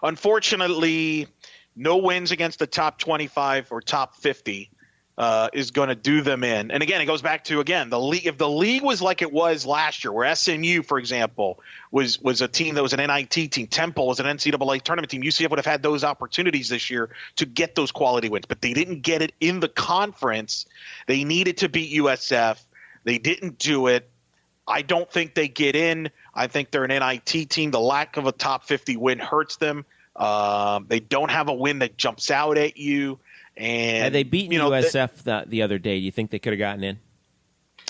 Unfortunately, no wins against the top 25 or top 50 is going to do them in. And again, it goes back to, the league. If the league was like it was last year, where SMU, for example, was a team that was an NIT team, Temple was an NCAA tournament team, UCF would have had those opportunities this year to get those quality wins. But they didn't get it in the conference. They needed to beat USF. They didn't do it. I don't think they get in. I think they're an NIT team. The lack of a top 50 win hurts them. They don't have a win that jumps out at you. And had they beaten USF the other day, do you think they could have gotten in?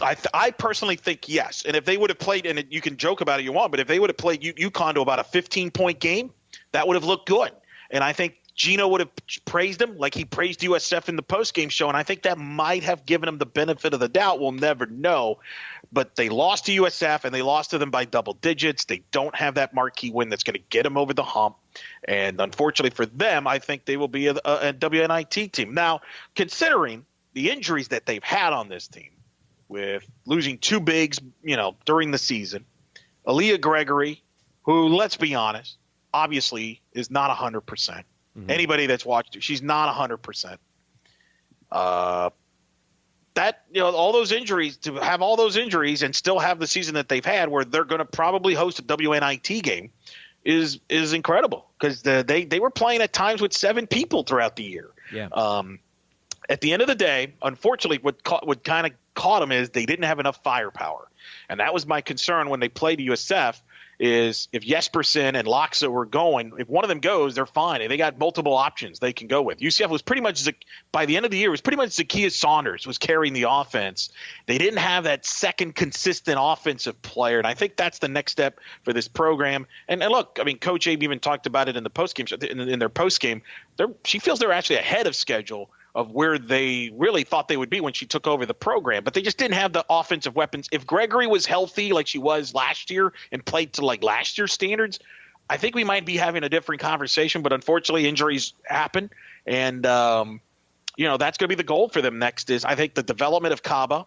I personally think yes. And if they would have played, and you can joke about it you want, but if they would have played UConn to about a 15-point game, that would have looked good. And I think Gino would have praised him like he praised USF in the postgame show, and I think that might have given him the benefit of the doubt. We'll never know. But they lost to USF, and they lost to them by double digits. They don't have that marquee win that's going to get them over the hump. And unfortunately for them, I think they will be a WNIT team. Now, considering the injuries that they've had on this team, with losing 2 bigs, during the season, Aaliyah Gregory, who, let's be honest, obviously is not 100%. Mm-hmm. Anybody that's watched her, she's not 100%. that, all those injuries, to have all those injuries and still have the season that they've had where they're going to probably host a WNIT game is incredible, because they were playing at times with 7 people throughout the year. Yeah. At the end of the day, unfortunately, what kind of caught them is they didn't have enough firepower. And that was my concern when they played USF, is if Jesperson and Loxa were going, if one of them goes, they're fine. And they got multiple options they can go with. UCF was pretty much, by the end of the year, it was pretty much Zacchaeus Saunders was carrying the offense. They didn't have that second consistent offensive player. And I think that's the next step for this program. And look, I mean, Coach Abe even talked about it in the postgame, in their postgame. She feels they're actually ahead of schedule of where they really thought they would be when she took over the program, but they just didn't have the offensive weapons. If Gregory was healthy like she was last year and played to like last year's standards, I think we might be having a different conversation, but unfortunately injuries happen. And, that's going to be the goal for them next is, I think, the development of Kaba.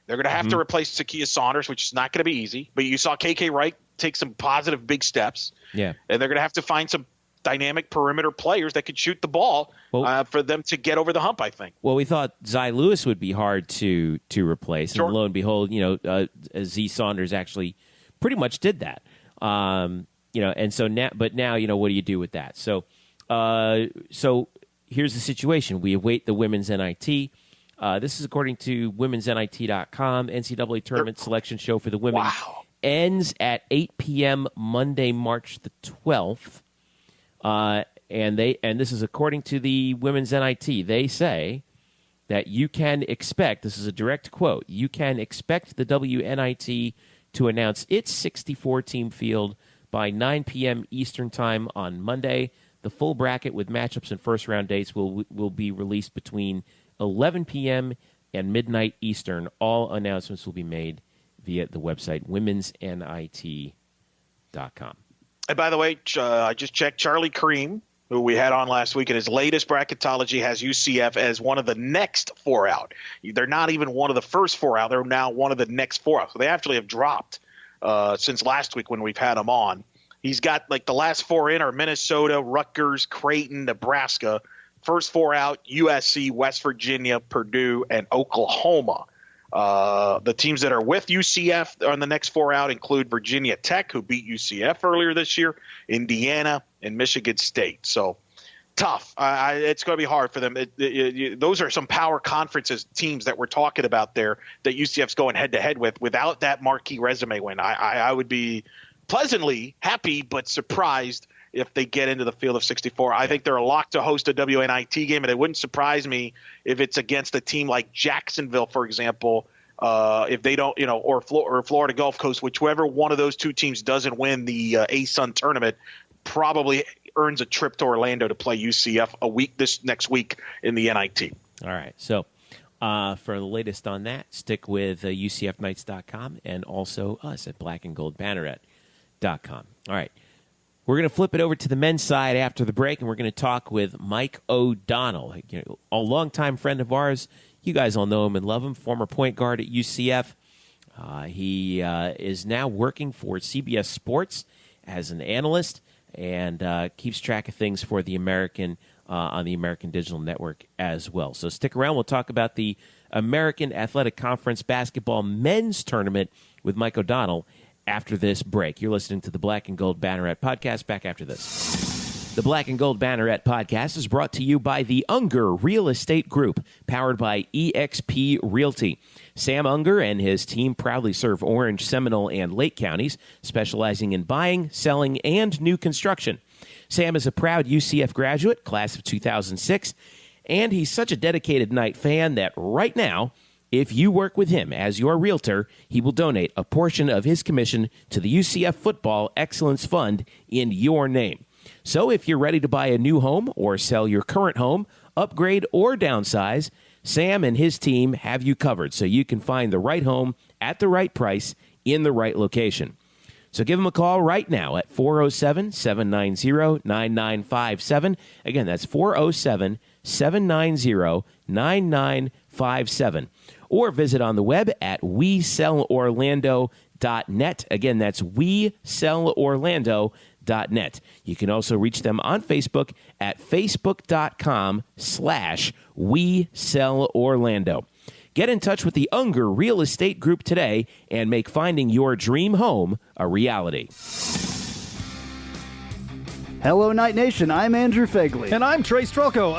They're going to have to replace Zacchaeus Saunders, which is not going to be easy, but you saw KK Wright take some positive big steps. Yeah. And they're going to have to find some dynamic perimeter players that could shoot the ball for them to get over the hump, I think. Well, we thought Zy Lewis would be hard to replace, and lo and behold, Z Saunders actually pretty much did that. And so now, what do you do with that? So here's the situation: we await the women's NIT. This is according to womensNIT.com. NCAA tournament selection show for the women ends at 8 p.m. Monday, March the 12th. And this is according to the Women's NIT. They say that you can expect, this is a direct quote, you can expect the WNIT to announce its 64-team field by 9 p.m. Eastern Time on Monday. The full bracket with matchups and first-round dates will be released between 11 p.m. and midnight Eastern. All announcements will be made via the website womensNIT.com. And by the way, I just checked Charlie Kareem, who we had on last week, and his latest bracketology has UCF as one of the next 4 out. They're not even one of the first 4 out. They're now one of the next 4 out. So they actually have dropped since last week when we've had him on. He's got like the last 4 in are Minnesota, Rutgers, Creighton, Nebraska. First 4 out, USC, West Virginia, Purdue, and Oklahoma. The teams that are with UCF on the next 4 out include Virginia Tech, who beat UCF earlier this year, Indiana, and Michigan State. So tough. It's going to be hard for them. Those are some power conferences teams that we're talking about there that UCF's going head-to-head with. Without that marquee resume win, I would be pleasantly happy but surprised if they get into the field of 64. I think they're a lock to host a WNIT game, and it wouldn't surprise me if it's against a team like Jacksonville, for example, if they don't, or Florida Gulf Coast, whichever one of those 2 teams doesn't win the ASUN tournament, probably earns a trip to Orlando to play UCF this next week in the NIT. All right. So for the latest on that, stick with UCFKnights.com and also us at blackandgoldbanneret.com. All right. We're going to flip it over to the men's side after the break, and we're going to talk with Mike O'Donnell, a longtime friend of ours. You guys all know him and love him, former point guard at UCF. He is now working for CBS Sports as an analyst and keeps track of things for the American on the American Digital Network as well. So stick around. We'll talk about the American Athletic Conference basketball men's tournament with Mike O'Donnell after this break. You're listening to the Black and Gold Banneret Podcast. Back after this. The Black and Gold Banneret Podcast is brought to you by the Unger Real Estate Group, powered by eXp Realty. Sam Unger and his team proudly serve Orange, Seminole, and Lake counties, specializing in buying, selling, and new construction. Sam is a proud UCF graduate, class of 2006, and he's such a dedicated Knight fan that right now, if you work with him as your realtor, he will donate a portion of his commission to the UCF Football Excellence Fund in your name. So if you're ready to buy a new home or sell your current home, upgrade or downsize, Sam and his team have you covered so you can find the right home at the right price in the right location. So give him a call right now at 407-790-9957. Again, that's 407-790-9957. Or visit on the web at WeSellOrlando.net. Again, that's WeSellOrlando.net. You can also reach them on Facebook at Facebook.com/WeSellOrlando. Get in touch with the Unger Real Estate Group today and make finding your dream home a reality. Hello, Knight Nation. I'm Andrew Fegley. And I'm Trey Strelko.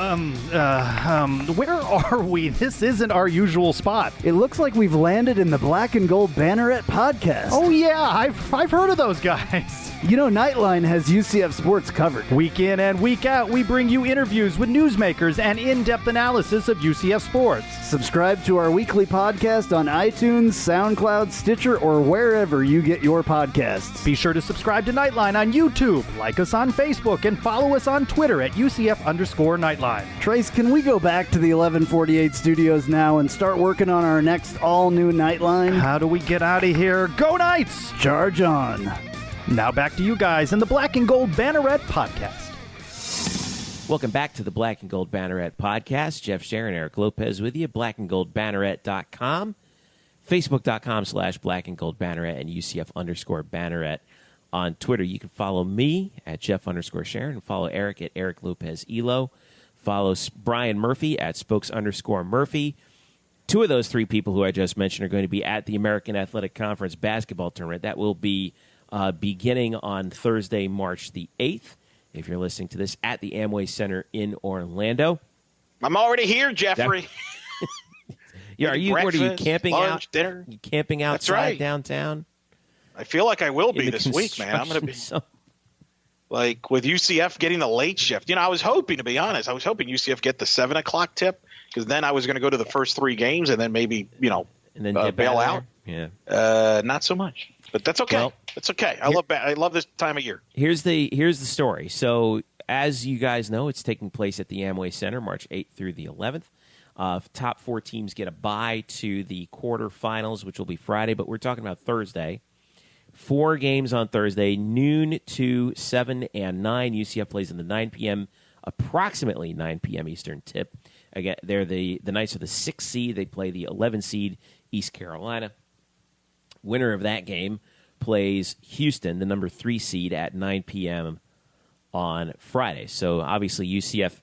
Where are we? This isn't our usual spot. It looks like we've landed in the Black and Gold Banneret Podcast. Oh, yeah. I've heard of those guys. You know, Nightline has UCF sports covered. Week in and week out, we bring you interviews with newsmakers and in-depth analysis of UCF sports. Subscribe to our weekly podcast on iTunes, SoundCloud, Stitcher, or wherever you get your podcasts. Be sure to subscribe to Nightline on YouTube, like us on Facebook, and follow us on Twitter at UCF_Nightline. Trace, can we go back to the 1148 studios now and start working on our next all-new Nightline? How do we get out of here? Go Knights! Charge on. Now back to you guys in the Black and Gold Banneret Podcast. Welcome back to the Black and Gold Banneret Podcast. Jeff Sharon, Eric Lopez with you. blackandgoldbanneret.com, facebook.com/Black and Gold Banneret, and UCF_Banneret on Twitter. You can follow me at Jeff_Sharon and follow Eric at Eric Lopez Elo. Follow Brian Murphy at Spokes_Murphy. Two of those three people who I just mentioned are going to be at the American Athletic Conference basketball tournament. That will be beginning on Thursday, March the 8th, if you're listening to this, at the Amway Center in Orlando. I'm already here, Jeffrey. Yeah, what are you camping lunch, out? dinner? You camping outside right. downtown? I feel like I will be this week, man. I'm going to be like with UCF getting the late shift. You know, I was hoping, to be honest, UCF get the 7 o'clock tip, because then I was going to go to the first 3 games and then maybe, and then bail out. Yeah. Not so much. But that's okay. Well, that's okay. I love this time of year. Here's the story. So, as you guys know, it's taking place at the Amway Center, March 8th through the 11th. Top 4 teams get a bye to the quarterfinals, which will be Friday, but we're talking about Thursday. 4 games on Thursday, noon to 7 and 9. UCF plays in the 9 p.m., approximately 9 p.m. Eastern tip. Again, they're the Knights are the 6th seed. They play the 11 seed East Carolina. Winner of that game plays Houston, the number 3 seed, at 9 p.m. on Friday. So, obviously, UCF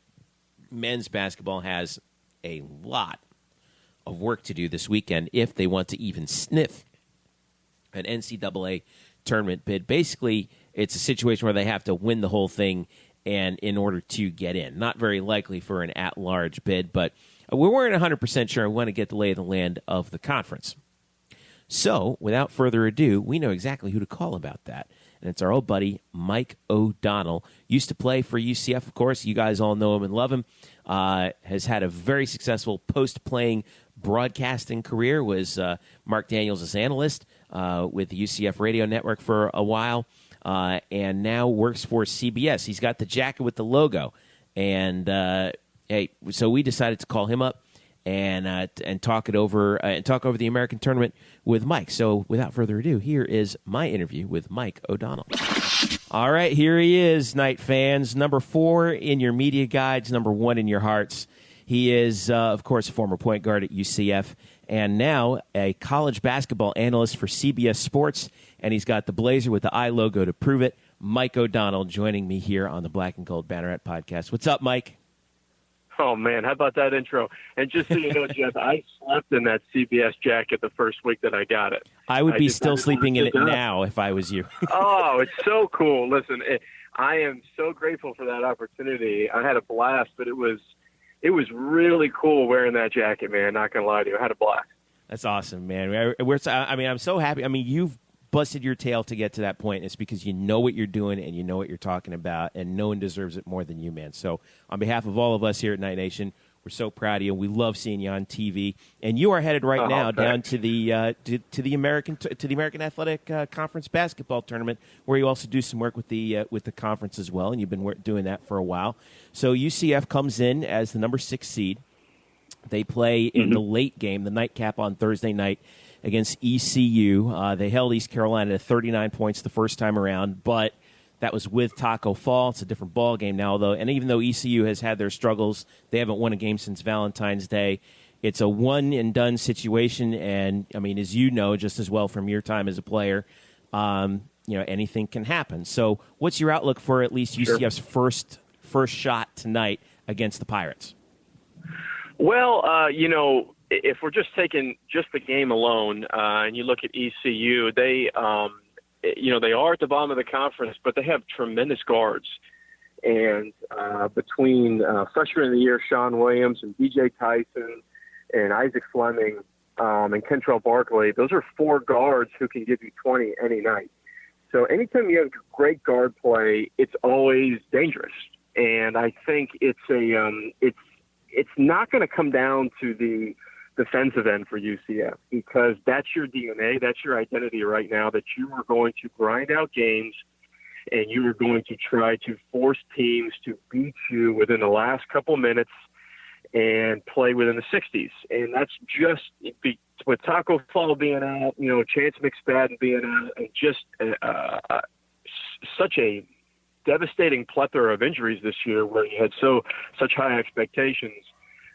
men's basketball has a lot of work to do this weekend if they want to even sniff an NCAA tournament bid. Basically, it's a situation where they have to win the whole thing and in order to get in. Not very likely for an at-large bid, but we weren't 100% sure. We want to get the lay of the land of the conference. So, without further ado, we know exactly who to call about that. And it's our old buddy, Mike O'Donnell. Used to play for UCF, of course. You guys all know him and love him. Has had a very successful post-playing broadcasting career. Was Mark Daniels' analyst with the UCF Radio Network for a while. And now works for CBS. He's got the jacket with the logo. And, so we decided to call him up and talk over the American tournament with Mike. So without further ado, here is my interview with Mike O'Donnell. All right, here he is, Knight fans. Number 4 in your media guides, number 1 in your hearts. He is, of course, a former point guard at UCF and now a college basketball analyst for CBS Sports, and he's got the blazer with the I logo to prove it. Mike O'Donnell joining me here on the Black and Gold Banneret Podcast. What's up, Mike? Oh, man, how about that intro? And just so you know, Jeff, I slept in that CBS jacket the first week that I got it. I would be still sleeping in it now if I was you. Oh, it's so cool. Listen, I am so grateful for that opportunity. I had a blast, but it was really cool wearing that jacket, man. Not going to lie to you. I had a blast. That's awesome, man. I'm so happy. I mean, you've busted your tail to get to that point. It's because you know what you're doing and you know what you're talking about, and no one deserves it more than you, man. So on behalf of all of us here at Knight Nation, we're so proud of you. We love seeing you on TV, and you are headed right now down to the American Athletic Conference basketball tournament, where you also do some work with the conference as well, and you've been doing that for a while. So UCF comes in as the number 6 seed. They play in the late game, the nightcap on Thursday night, against ECU. They held East Carolina to 39 points the first time around, but that was with Taco Fall. It's a different ball game now, though. And even though ECU has had their struggles, they haven't won a game since Valentine's Day. It's a one-and-done situation, and, I mean, as you know just as well from your time as a player, anything can happen. So what's your outlook for at least UCF's first shot tonight against the Pirates? Well, if we're just taking just the game alone, and you look at ECU, they are at the bottom of the conference, but they have tremendous guards. And between freshman of the year Sean Williams and DJ Tyson and Isaac Fleming and Kentrell Barkley, those are 4 guards who can give you 20 any night. So anytime you have great guard play, it's always dangerous. And I think it's not going to come down to the defensive end for UCF, because that's your DNA, that's your identity right now, that you are going to grind out games and you are going to try to force teams to beat you within the last couple minutes and play within the 60s. And that's just with Taco Fall being out, Chance McSpadden being out, and just such a devastating plethora of injuries this year where you had such high expectations.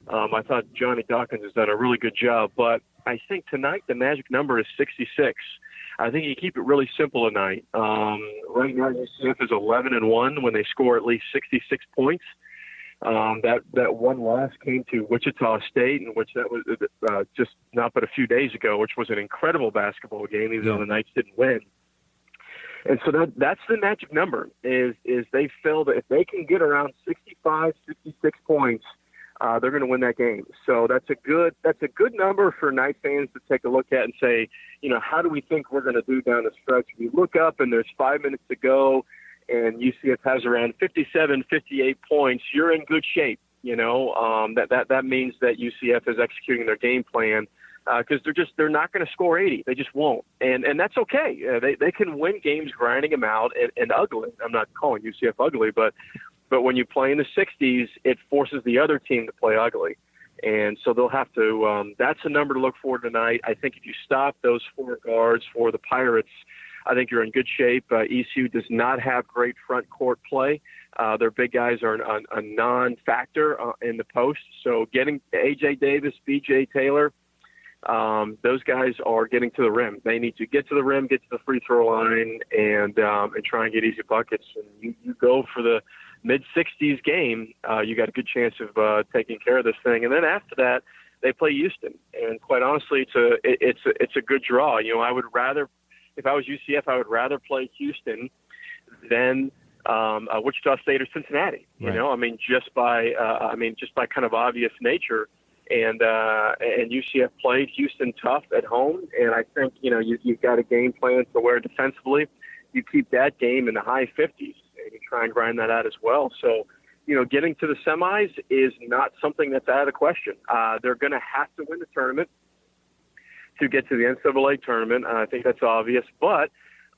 I thought Johnny Dawkins has done a really good job, but I think tonight the magic number is 66. I think you keep it really simple tonight. Right now, UCF is 11-1 when they score at least 66 points. That one loss came to Wichita State, in which that was just not but a few days ago, which was an incredible basketball game, even though the Knights didn't win. And so that's the magic number. Is they feel that if they can get around 65, 66 points, they're going to win that game. So that's a good number for Knight fans to take a look at and say, how do we think we're going to do down the stretch? We look up and there's 5 minutes to go, and UCF has around 57, 58 points. You're in good shape. That means that UCF is executing their game plan, because they're not going to score 80. They just won't, and that's okay. They can win games grinding them out and ugly. I'm not calling UCF ugly, but when you play in the 60s, it forces the other team to play ugly. And so they'll have to that's a number to look for tonight. I think if you stop those 4 guards for the Pirates, I think you're in good shape. ECU does not have great front court play. Their big guys are a non-factor in the post. So getting A.J. Davis, B.J. Taylor, those guys are getting to the rim. They need to get to the rim, get to the free throw line, and try and get easy buckets. And you go for the mid-60s game, you got a good chance of taking care of this thing. And then after that, they play Houston. And quite honestly, it's a good draw. I would rather, if I was UCF, I would rather play Houston than Wichita State or Cincinnati. Right. Just by kind of obvious nature. And UCF played Houston tough at home, and I think you've got a game plan to where defensively you keep that game in the high 50s, and you try and grind that out as well. So, getting to the semis is not something that's out of the question. They're going to have to win the tournament to get to the NCAA tournament. I think that's obvious, but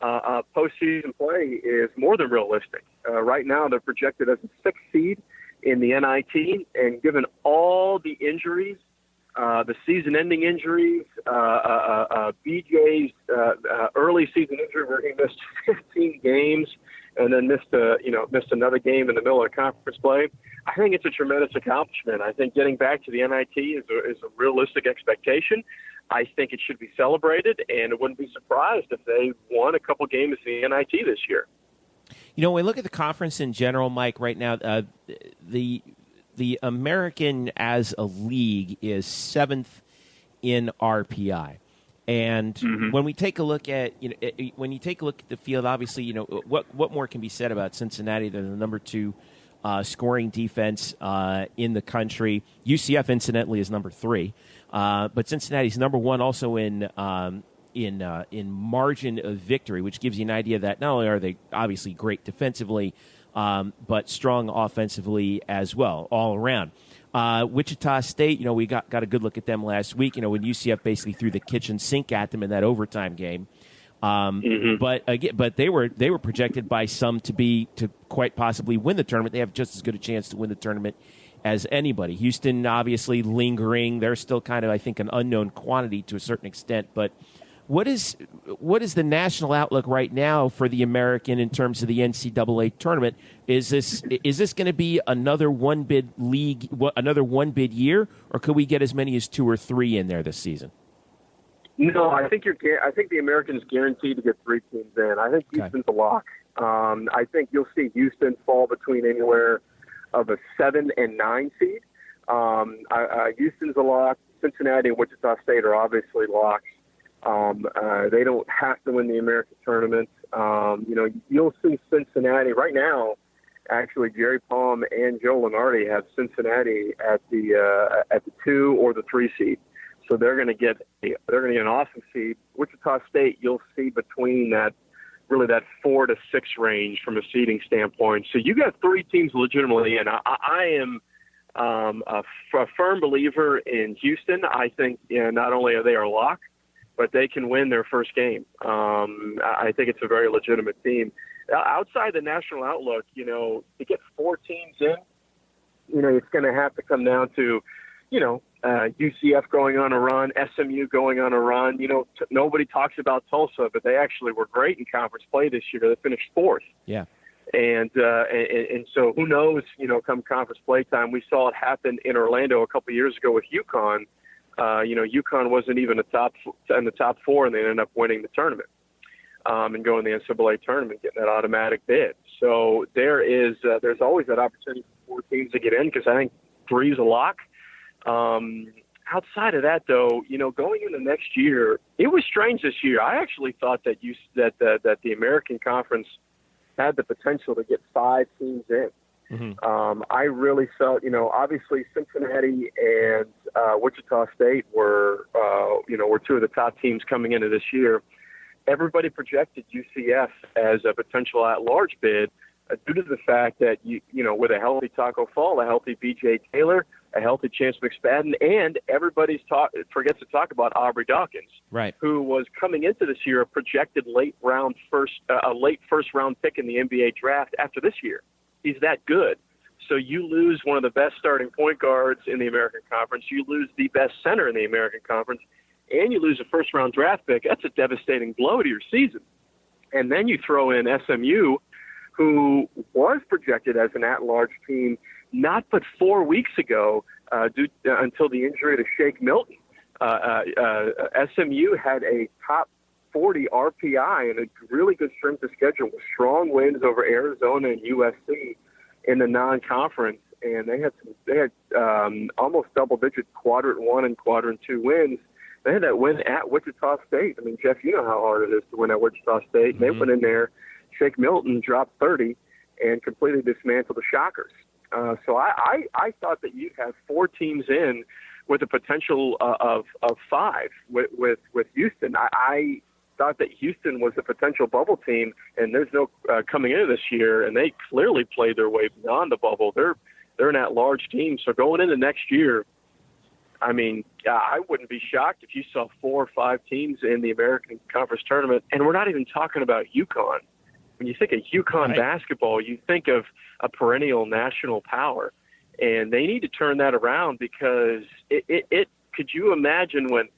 postseason play is more than realistic. Right now, they're projected as a 6th seed in the NIT, and given all the injuries, the season-ending injuries, BJ's early season injury where he missed 15 games and then missed another game in the middle of conference play, I think it's a tremendous accomplishment. I think getting back to the NIT is a realistic expectation. I think it should be celebrated, and it wouldn't be surprised if they won a couple games in the NIT this year. When we look at the conference in general, Mike, right now, the American as a league is 7th in RPI. And when we take a look at when you take a look at the field, obviously, what more can be said about Cincinnati? They're the number 2 scoring defense in the country. UCF, incidentally, is number 3, but Cincinnati's number 1 also in margin of victory, which gives you an idea that not only are they obviously great defensively, but strong offensively as well, all around. Wichita State, we got a good look at them last week, when UCF basically threw the kitchen sink at them in that overtime game. But they were projected by some to quite possibly win the tournament. They have just as good a chance to win the tournament as anybody. Houston, obviously, lingering. They're still kind of, I think, an unknown quantity to a certain extent, but what is the national outlook right now for the American in terms of the NCAA tournament? Is this going to be another one bid league, another one bid year, or could we get as many as 2 or 3 in there this season? No, I think the American's guaranteed to get 3 teams in. I think Houston's a lock. I think you'll see Houston fall between anywhere of a 7 and 9 seed. Houston's a lock. Cincinnati and Wichita State are obviously locks. They don't have to win the American tournament. You'll see Cincinnati right now. Actually, Jerry Palm and Joe Lunardi have Cincinnati at the 2 or the 3 seed. So they're going to get an awesome seed. Wichita State, you'll see between that 4 to 6 range from a seeding standpoint. So you got 3 teams legitimately, and I am a firm believer in Houston. I think not only are they a lock, but they can win their first game. I think it's a very legitimate team. Outside the national outlook, to get 4 teams in, it's going to have to come down to, UCF going on a run, SMU going on a run. Nobody talks about Tulsa, but they actually were great in conference play this year. They finished 4th. Yeah. And so who knows, come conference play time. We saw it happen in Orlando a couple of years ago with UConn. UConn wasn't even in the top 4, and they ended up winning the tournament and going to the NCAA tournament, getting that automatic bid. So there's always that opportunity for 4 teams to get in, because I think 3 is a lock. Outside of that, though, going into next year, it was strange this year. I actually thought that the American Conference had the potential to get 5 teams in. Mm-hmm. I really felt, obviously Cincinnati and Wichita State were 2 of the top teams coming into this year. Everybody projected UCF as a potential at-large bid due to the fact that, with a healthy Taco Fall, a healthy B.J. Taylor, a healthy Chance McSpadden, and everybody forgets to talk about Aubrey Dawkins, right, who was coming into this year a projected late first round pick in the NBA draft after this year. He's that good. So you lose one of the best starting point guards in the American Conference. You lose the best center in the American Conference, and you lose a first-round draft pick. That's a devastating blow to your season. And then you throw in SMU, who was projected as an at-large team not but 4 weeks ago until the injury to Shake Milton. SMU had a top 40 RPI and a really good strength of schedule with strong wins over Arizona and USC in the non-conference, and they had almost double-digit quadrant 1 and quadrant 2 wins. They had that win at Wichita State. I mean, Jeff, you know how hard it is to win at Wichita State. Mm-hmm. They went in there. Shake Milton dropped 30 and completely dismantled the Shockers. So I thought that you'd have 4 teams in with a potential of 5 with Houston. I thought that Houston was a potential bubble team, and there's no coming into this year, and they clearly played their way beyond the bubble. They're an at-large team. So going into next year, I mean, I wouldn't be shocked if you saw 4 or 5 teams in the American Conference tournament, and we're not even talking about UConn. When you think of UConn basketball, you think of a perennial national power, and they need to turn that around, because it could you imagine when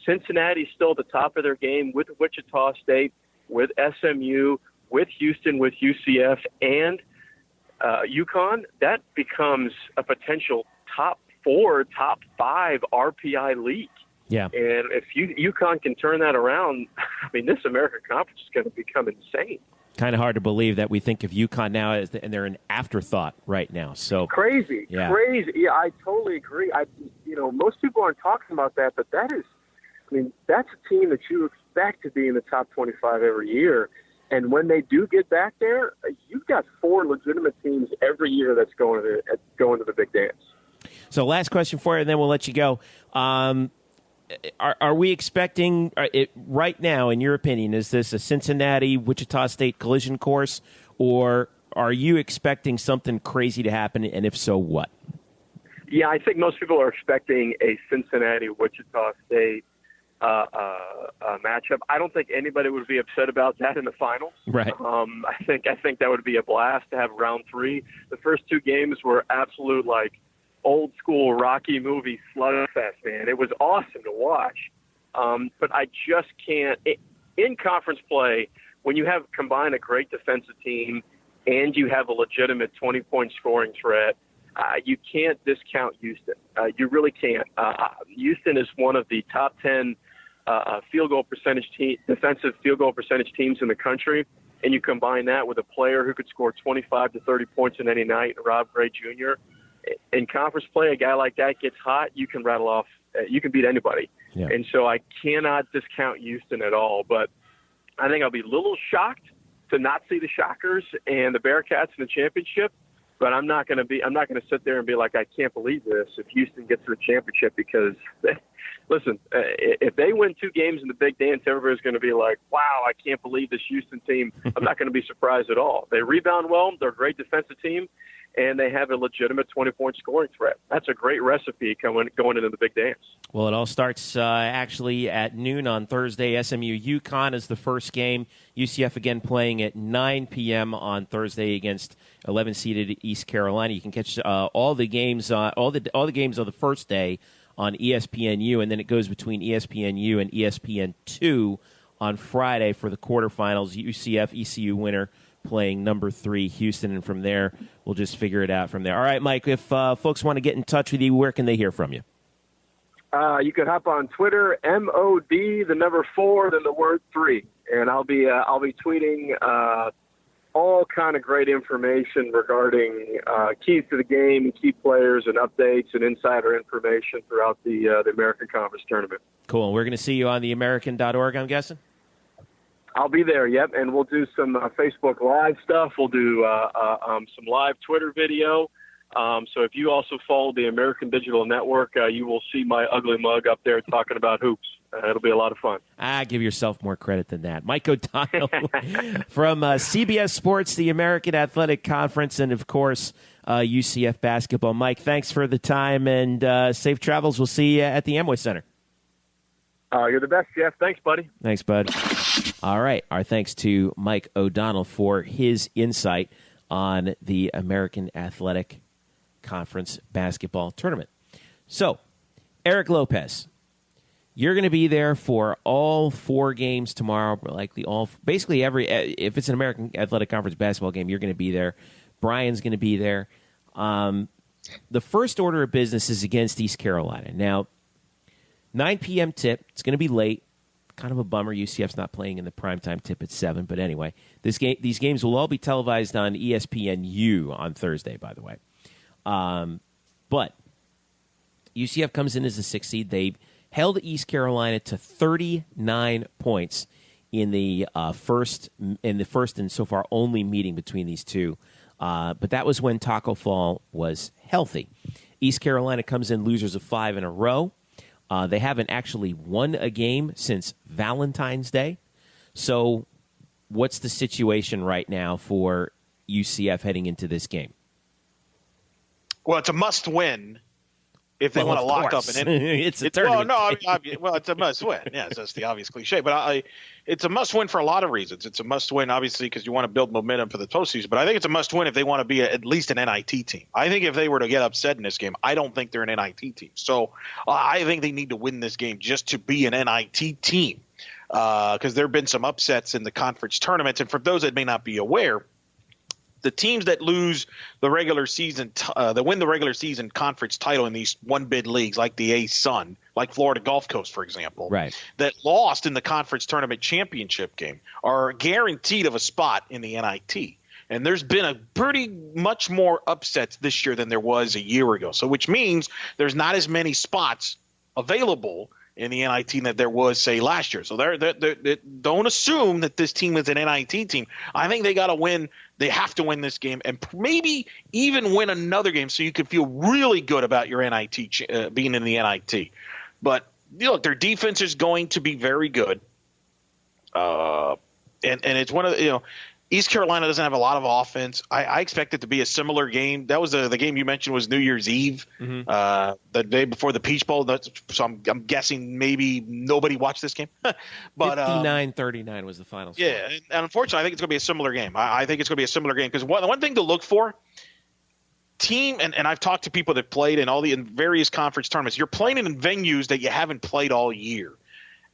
Cincinnati's still at the top of their game with Wichita State, with SMU, with Houston, with UCF, and UConn, that becomes a potential top 4, top 5 RPI league. Yeah. And if UConn can turn that around, I mean, this American Conference is going to become insane. Kind of hard to believe that we think of UConn now and they're an afterthought right now. So crazy. Yeah, I totally agree. Most people aren't talking about that, but that's a team that you expect to be in the top 25 every year. And when they do get back there, you've got 4 legitimate teams every year that's going to the big dance. So last question for you, and then we'll let you go. Are we expecting right now, in your opinion, is this a Cincinnati-Wichita State collision course, or are you expecting something crazy to happen, and if so, what? Yeah, I think most people are expecting a Cincinnati-Wichita State matchup. I don't think anybody would be upset about that in the finals. Right. I think that would be a blast to have round 3. The first 2 games were absolute, old school Rocky movie slugfest, man. It was awesome to watch. But I just can't in conference play, when you have combined a great defensive team and you have a legitimate 20-point scoring threat, you can't discount Houston. You really can't. Houston is one of the top 10 defensive field goal percentage teams in the country, and you combine that with a player who could score 25 to 30 points in any night, Rob Gray Jr., in conference play, a guy like that gets hot, you can rattle off, you can beat anybody. Yeah. And so I cannot discount Houston at all. But I think I'll be a little shocked to not see the Shockers and the Bearcats in the championship. But I'm not going to sit there and be like, I can't believe this if Houston gets to the championship, because listen, if they win 2 games in the big dance, everybody's going to be like, wow, I can't believe this Houston team. I'm not going to be surprised at all. They rebound well. They're a great defensive team, and they have a legitimate 20-point scoring threat. That's a great recipe going into the big dance. Well, it all starts actually at noon on Thursday. SMU UConn is the first game. UCF again playing at 9 p.m. on Thursday against 11-seeded East Carolina. You can catch all the games, all the games of the first day on ESPNU, and then it goes between ESPNU and ESPN2 on Friday for the quarterfinals. UCF ECU winner playing number 3 Houston, and from there we'll just figure it out from there. All right, Mike. If folks want to get in touch with you, where can they hear from you? You can hop on Twitter, MOD, the number 4, then the word 3, and I'll be tweeting all kind of great information regarding keys to the game and key players and updates and insider information throughout the American Conference tournament. Cool. We're going to see you on the American.org, I'm guessing? I'll be there, yep, and we'll do some Facebook Live stuff. We'll do some live Twitter video. So if you also follow the American Digital Network, you will see my ugly mug up there talking about hoops. It'll be a lot of fun. Give yourself more credit than that. Mike O'Donnell from CBS Sports, the American Athletic Conference, and, of course, UCF Basketball. Mike, thanks for the time, and safe travels. We'll see you at the Amway Center. You're the best, Jeff. Thanks, buddy. Thanks, bud. All right. Our thanks to Mike O'Donnell for his insight on the American Athletic Conference basketball tournament. So, Eric Lopez, you're going to be there for all 4 games tomorrow, basically if it's an American Athletic Conference basketball game, you're going to be there. Brian's going to be there. The first order of business is against East Carolina. Now, 9 p.m. tip. It's going to be late. Kind of a bummer. UCF's not playing in the primetime tip at 7. But anyway, these games will all be televised on ESPNU on Thursday, by the way. But UCF comes in as a 6 seed. They held East Carolina to 39 points in the first and so far only meeting between these two. But that was when Taco Fall was healthy. East Carolina comes in losers of 5 in a row. They haven't actually won a game since Valentine's Day. So what's the situation right now for UCF heading into this game? Well, it's a must-win if they want to lock up an inning. It's a tournament. It's a must-win. Yeah, that's the obvious cliche. But it's a must-win for a lot of reasons. It's a must-win, obviously, because you want to build momentum for the postseason. But I think it's a must-win if they want to be at least an NIT team. I think if they were to get upset in this game, I don't think they're an NIT team. So I think they need to win this game just to be an NIT team, because there have been some upsets in the conference tournaments. And for those that may not be aware, the teams that lose the regular season, that win the regular season conference title in these one-bid leagues, like the A-Sun, like Florida Gulf Coast, for example, right, that lost in the conference tournament championship game, are guaranteed of a spot in the NIT. And there's been a pretty much more upsets this year than there was a year ago. So, which means there's not as many spots available in the NIT that there was, say, last year. So don't assume that this team is an NIT team. I think they got to win. They have to win this game and maybe even win another game so you can feel really good about your NIT being in the NIT. But look, their defense is going to be very good. And it's one of the, East Carolina doesn't have a lot of offense. I expect it to be a similar game. That was the game you mentioned was New Year's Eve, the day before the Peach Bowl. So I'm guessing maybe nobody watched this game. But 59-39 was the final score. Yeah, and unfortunately, I think it's going to be a similar game. I think it's going to be a similar game because one thing to look for, and I've talked to people that played in various conference tournaments, you're playing in venues that you haven't played all year.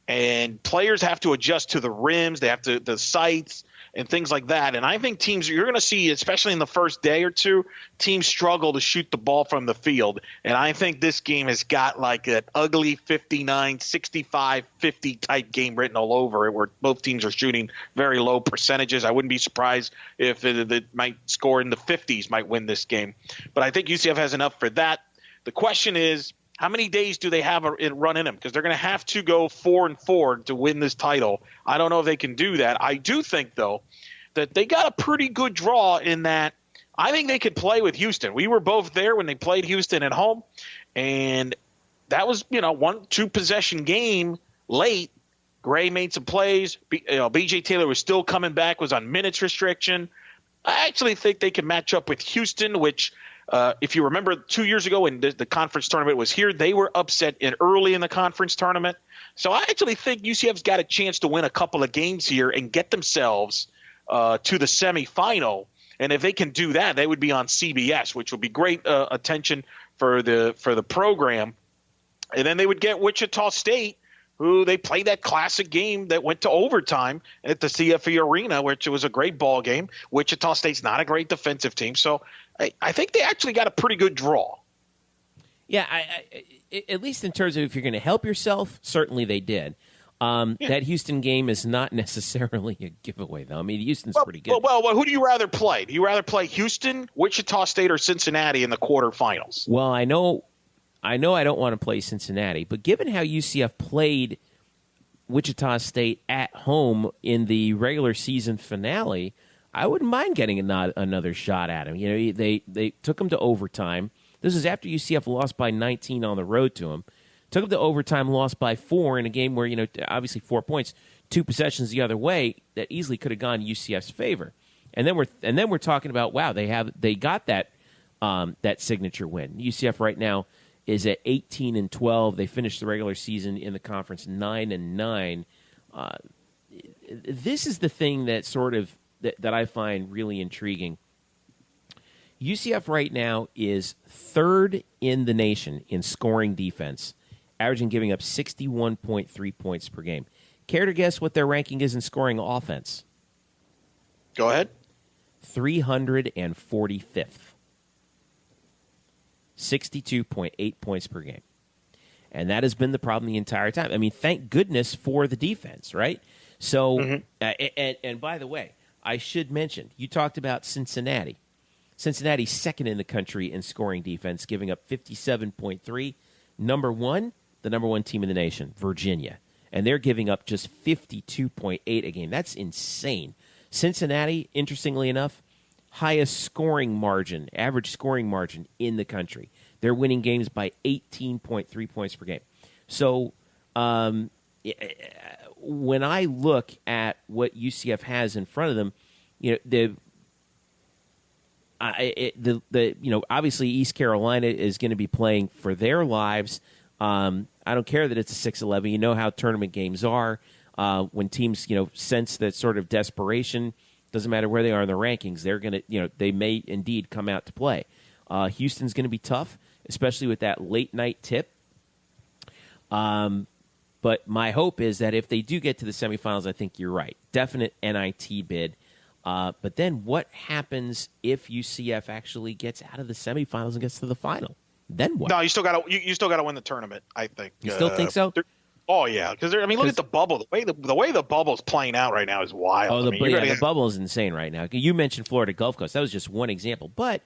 and players have to adjust to the rims. They have to the sights and things like that. And I think teams, you're going to see, especially in the first day or two, teams struggle to shoot the ball from the field. And I think this game has got like an ugly 59, 65, 50 type game written all over it, where both teams are shooting very low percentages. I wouldn't be surprised if it might score in the 50s, might win this game. But I think UCF has enough for that. The question is, how many days do they have a run in them? Because they're going to have to go 4-4 to win this title. I don't know if they can do that. I do think, though, that they got a pretty good draw in that I think they could play with Houston. We were both there when they played Houston at home, and that was, 1-2 possession game late. Gray made some plays. B.J. Taylor was still coming back, was on minutes restriction. I actually think they can match up with Houston, which – if you remember 2 years ago when the conference tournament was here, they were upset early in the conference tournament. So I actually think UCF's got a chance to win a couple of games here and get themselves to the semifinal. And if they can do that, they would be on CBS, which would be great attention for the program. And then they would get Wichita State, who they played that classic game that went to overtime at the CFE Arena, which was a great ball game. Wichita State's not a great defensive team. So I think they actually got a pretty good draw. Yeah, at least in terms of if you're going to help yourself, certainly they did. That Houston game is not necessarily a giveaway, though. I mean, Houston's pretty good. Well, who do you rather play? Do you rather play Houston, Wichita State, or Cincinnati in the quarterfinals? Well, I know I don't want to play Cincinnati, but given how UCF played Wichita State at home in the regular season finale, I wouldn't mind getting another shot at them. They took them to overtime. This is after UCF lost by 19 on the road to them. Took them to overtime, lost by 4 in a game where, obviously 4 points, 2 possessions the other way that easily could have gone UCF's favor. And then we're talking about, wow, they got that signature win. UCF right now is at 18-12. They finished the regular season in the conference 9-9. This is the thing that sort of that I find really intriguing. UCF right now is third in the nation in scoring defense, averaging giving up 61.3 points per game. Care to guess what their ranking is in scoring offense? Go ahead. 345th. 62.8 points per game. And that has been the problem the entire time. I mean, thank goodness for the defense, right? So, and by the way, I should mention, you talked about Cincinnati. Cincinnati's second in the country in scoring defense, giving up 57.3. The number one team in the nation, Virginia. And they're giving up just 52.8 a game. That's insane. Cincinnati, interestingly enough, highest scoring margin, average scoring margin in the country. They're winning games by 18.3 points per game. So when I look at what UCF has in front of them, obviously East Carolina is going to be playing for their lives. I don't care that it's a 6-11. You know how tournament games are. When teams, sense that sort of desperation, doesn't matter where they are in the rankings, they're going to, they may indeed come out to play. Houston's going to be tough, especially with that late night tip. But my hope is that if they do get to the semifinals, I think you're right. Definite NIT bid. But then what happens if UCF actually gets out of the semifinals and gets to the final? Then what? No, you still got to win the tournament, I think. You still think so? Oh yeah, because look at the bubble. The way the bubble's playing out right now is wild. Oh, the bubble is insane right now. You mentioned Florida Gulf Coast. That was just one example. But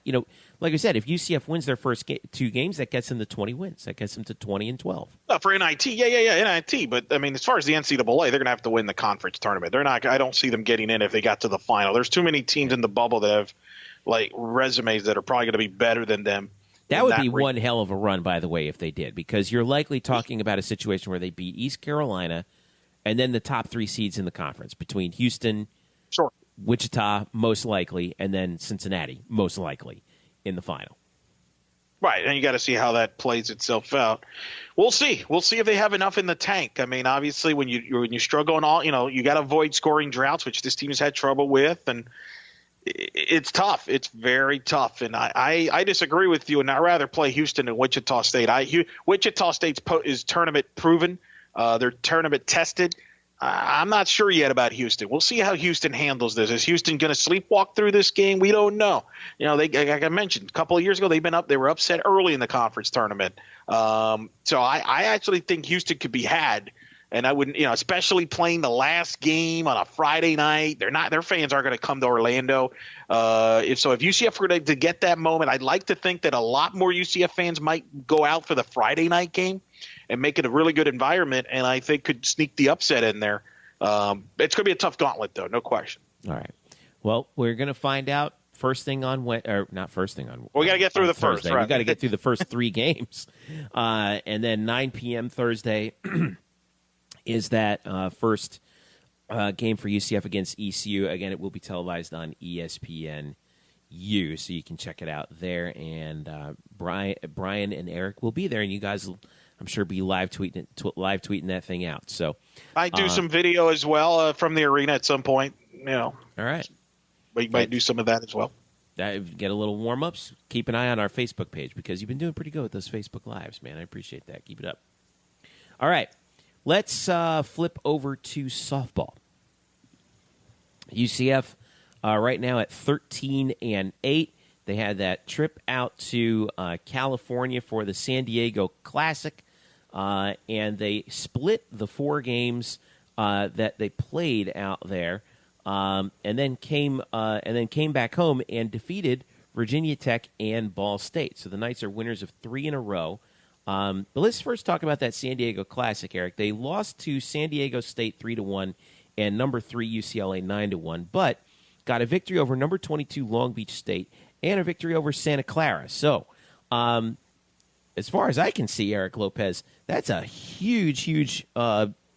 like I said, if UCF wins their first 2 games, that gets them to 20 wins. That gets them to 20-12. For NIT, yeah, NIT. But I mean, as far as the NCAA, they're going to have to win the conference tournament. They're not. I don't see them getting in if they got to the final. There's too many teams in the bubble that have resumes that are probably going to be better than them. That would be one hell of a run, by the way, if they did, because you're likely talking about a situation where they beat East Carolina and then the top 3 seeds in the conference between Houston, Wichita, most likely, and then Cincinnati, most likely, in the final. Right, and you got to see how that plays itself out. We'll see. We'll see if they have enough in the tank. I mean, obviously, when you struggle and all, you got to avoid scoring droughts, which this team has had trouble with, and it's tough. It's very tough, and I disagree with you, and I'd rather play Houston than Wichita State. Wichita State's is tournament proven. They're tournament tested. I'm not sure yet about Houston. We'll see how Houston handles this. Is Houston going to sleepwalk through this game? We don't know. You know, like I mentioned, a couple of years ago, they were upset early in the conference tournament. So I actually think Houston could be had. And I wouldn't, you know, especially playing the last game on a Friday night. Their fans aren't going to come to Orlando. If UCF were to get that moment, I'd like to think that a lot more UCF fans might go out for the Friday night game and make it a really good environment, and I think could sneak the upset in there. It's going to be a tough gauntlet, though, no question. All right. Well, we're going to find out first thing on not first thing on. We got to get through the Thursday. first. Right? We got to get through the first 3 games, and then 9 p.m. Thursday is that first game for UCF against ECU. Again, it will be televised on ESPNU, so you can check it out there. And Brian and Eric will be there, and you guys will, I'm sure, be live tweeting that thing out. So I do some video as well from the arena at some point. You know, all right, we might do some of that as well. Get a little warm ups. Keep an eye on our Facebook page because you've been doing pretty good with those Facebook lives, man. I appreciate that. Keep it up. All right, let's flip over to softball. UCF right now at 13-8. They had that trip out to California for the San Diego Classic, and they split the 4 games that they played out there, and then came back home and defeated Virginia Tech and Ball State. So the Knights are winners of 3 in a row. But let's first talk about that San Diego Classic, Eric. They lost to San Diego State 3-1 and number 3 UCLA 9-1, but got a victory over number 22 Long Beach State and a victory over Santa Clara. So, as far as I can see, Eric Lopez, that's a huge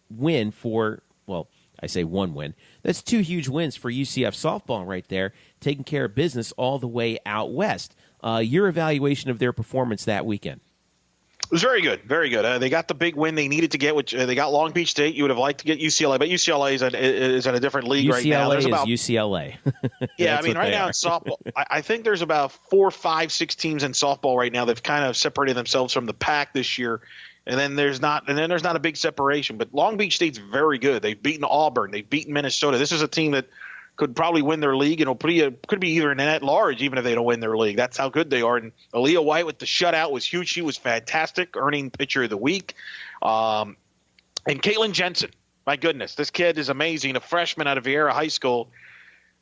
win for, well, I say 1 win. That's 2 huge wins for UCF softball right there, taking care of business all the way out west. Your evaluation of their performance that weekend? It was very good, very good. They got the big win they needed to get, which they got Long Beach State. You would have liked to get UCLA, but UCLA is in a different league right now. UCLA. Yeah, I mean, right now in softball, I think there's about 4, 5, 6 teams in softball right now that've kind of separated themselves from the pack this year. And then there's not a big separation. But Long Beach State's very good. They've beaten Auburn. They've beaten Minnesota. This is a team that could probably win their league, and could be either an at-large even if they don't win their league. That's how good they are. And Aaliyah White with the shutout was huge. She was fantastic, earning Pitcher of the Week. And Caitlin Jensen, my goodness, this kid is amazing. A freshman out of Vieira High School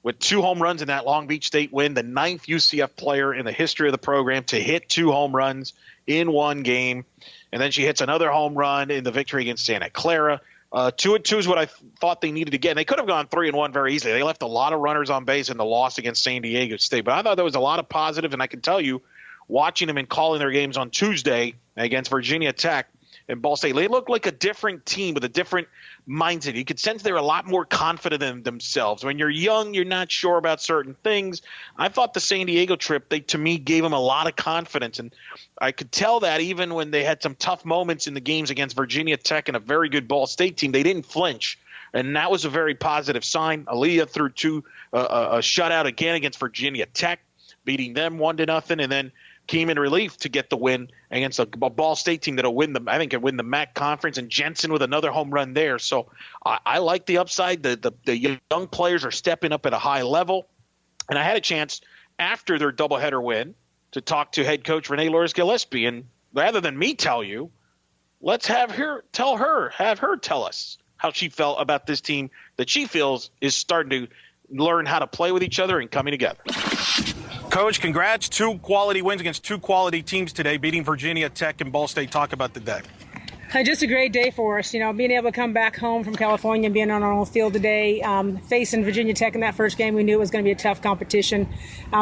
with 2 home runs in that Long Beach State win, the 9th UCF player in the history of the program to hit 2 home runs in 1 game. And then she hits another home run in the victory against Santa Clara. 2-2 is what I thought they needed to get. And they could have gone 3-1 very easily. They left a lot of runners on base in the loss against San Diego State. But I thought there was a lot of positive, and I can tell you, watching them and calling their games on Tuesday against Virginia Tech and Ball State, they looked like a different team with a different mindset. You could sense they're a lot more confident in themselves. When you're young, you're not sure about certain things. I thought the San Diego trip, to me, gave them a lot of confidence. And I could tell that even when they had some tough moments in the games against Virginia Tech and a very good Ball State team, they didn't flinch. And that was a very positive sign. Aaliyah threw a shutout again against Virginia Tech, beating them 1-0, and then came in relief to get the win against a Ball State team that'll win could win the MAC conference, and Jensen with another home run there. So I like the upside. The young players are stepping up at a high level. And I had a chance after their doubleheader win to talk to head coach Renee Loris-Gillespie. And rather than me tell you, let's have her tell us how she felt about this team that she feels is starting to learn how to play with each other and coming together. Coach, congrats. 2 quality wins against 2 quality teams today, beating Virginia Tech and Ball State. Talk about the day. Just a great day for us. Being able to come back home from California and being on our own field today, facing Virginia Tech in that first game, we knew it was going to be a tough competition.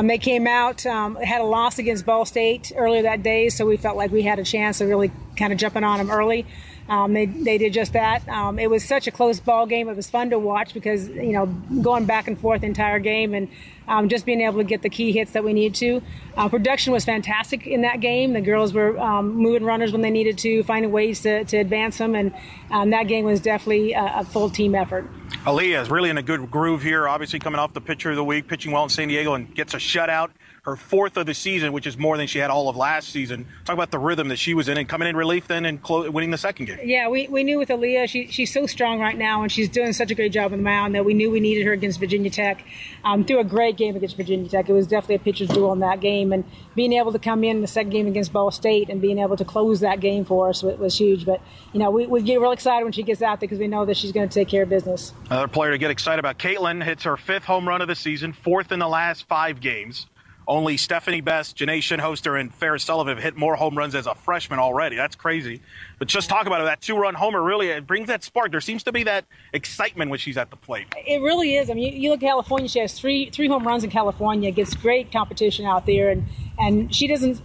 They came out, had a loss against Ball State earlier that day, so we felt like we had a chance of really kind of jumping on them early. They did just that. It was such a close ball game. It was fun to watch because, going back and forth the entire game and just being able to get the key hits that we needed to. Production was fantastic in that game. The girls were moving runners when they needed to, finding ways to advance them, and that game was definitely a full team effort. Aaliyah is really in a good groove here, obviously coming off the Pitcher of the Week, pitching well in San Diego, and gets a shutout. Her 4th of the season, which is more than she had all of last season. Talk about the rhythm that she was in and coming in relief then and winning the second game. Yeah, we knew with Aaliyah, she's so strong right now, and she's doing such a great job on the mound that we knew we needed her against Virginia Tech. Threw a great game against Virginia Tech. It was definitely a pitcher's duel in that game, and being able to come in the second game against Ball State and being able to close that game for us was huge. But, we get real excited when she gets out there because we know that she's going to take care of business. Another player to get excited about. Caitlin hits her 5th home run of the season, 4th in the last 5 games. Only Stephanie Best, Janae Shinhoster, and Ferris Sullivan have hit more home runs as a freshman already. That's crazy. But just talk about it. That 2-run homer, really, it brings that spark. There seems to be that excitement when she's at the plate. It really is. I mean, you look at California, she has three home runs in California, gets great competition out there, and she doesn't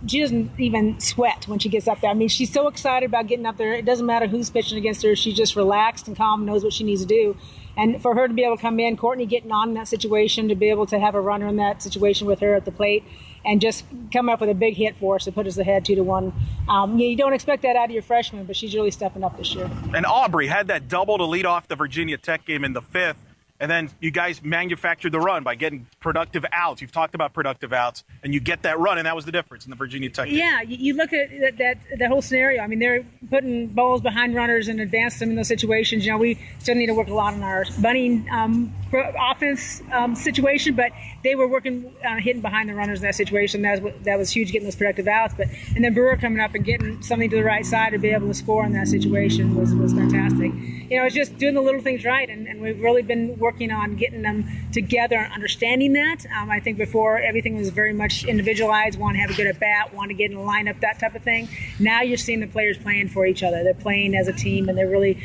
even sweat when she gets up there. I mean, she's so excited about getting up there. It doesn't matter who's pitching against her. She's just relaxed and calm, knows what she needs to do. And for her to be able to come in, Courtney getting on in that situation, to be able to have a runner in that situation with her at the plate and just come up with a big hit for us to put us ahead 2-1. You don't expect that out of your freshman, but she's really stepping up this year. And Aubrey had that double to lead off the Virginia Tech game in the 5th. And then you guys manufactured the run by getting productive outs. You've talked about productive outs, and you get that run, and that was the difference in the Virginia Tech game. Yeah, you look at that whole scenario. I mean, they're putting balls behind runners and advance them in those situations. We still need to work a lot on our bunting offense situation, but they were working hitting behind the runners in that situation. That was huge, getting those productive outs. And then Brewer coming up and getting something to the right side to be able to score in that situation was fantastic. It's just doing the little things right, and we've really been working on getting them together and understanding that. I think before everything was very much individualized, want to have a good at bat, want to get in a lineup, that type of thing. Now you're seeing the players playing for each other. They're playing as a team, and they're really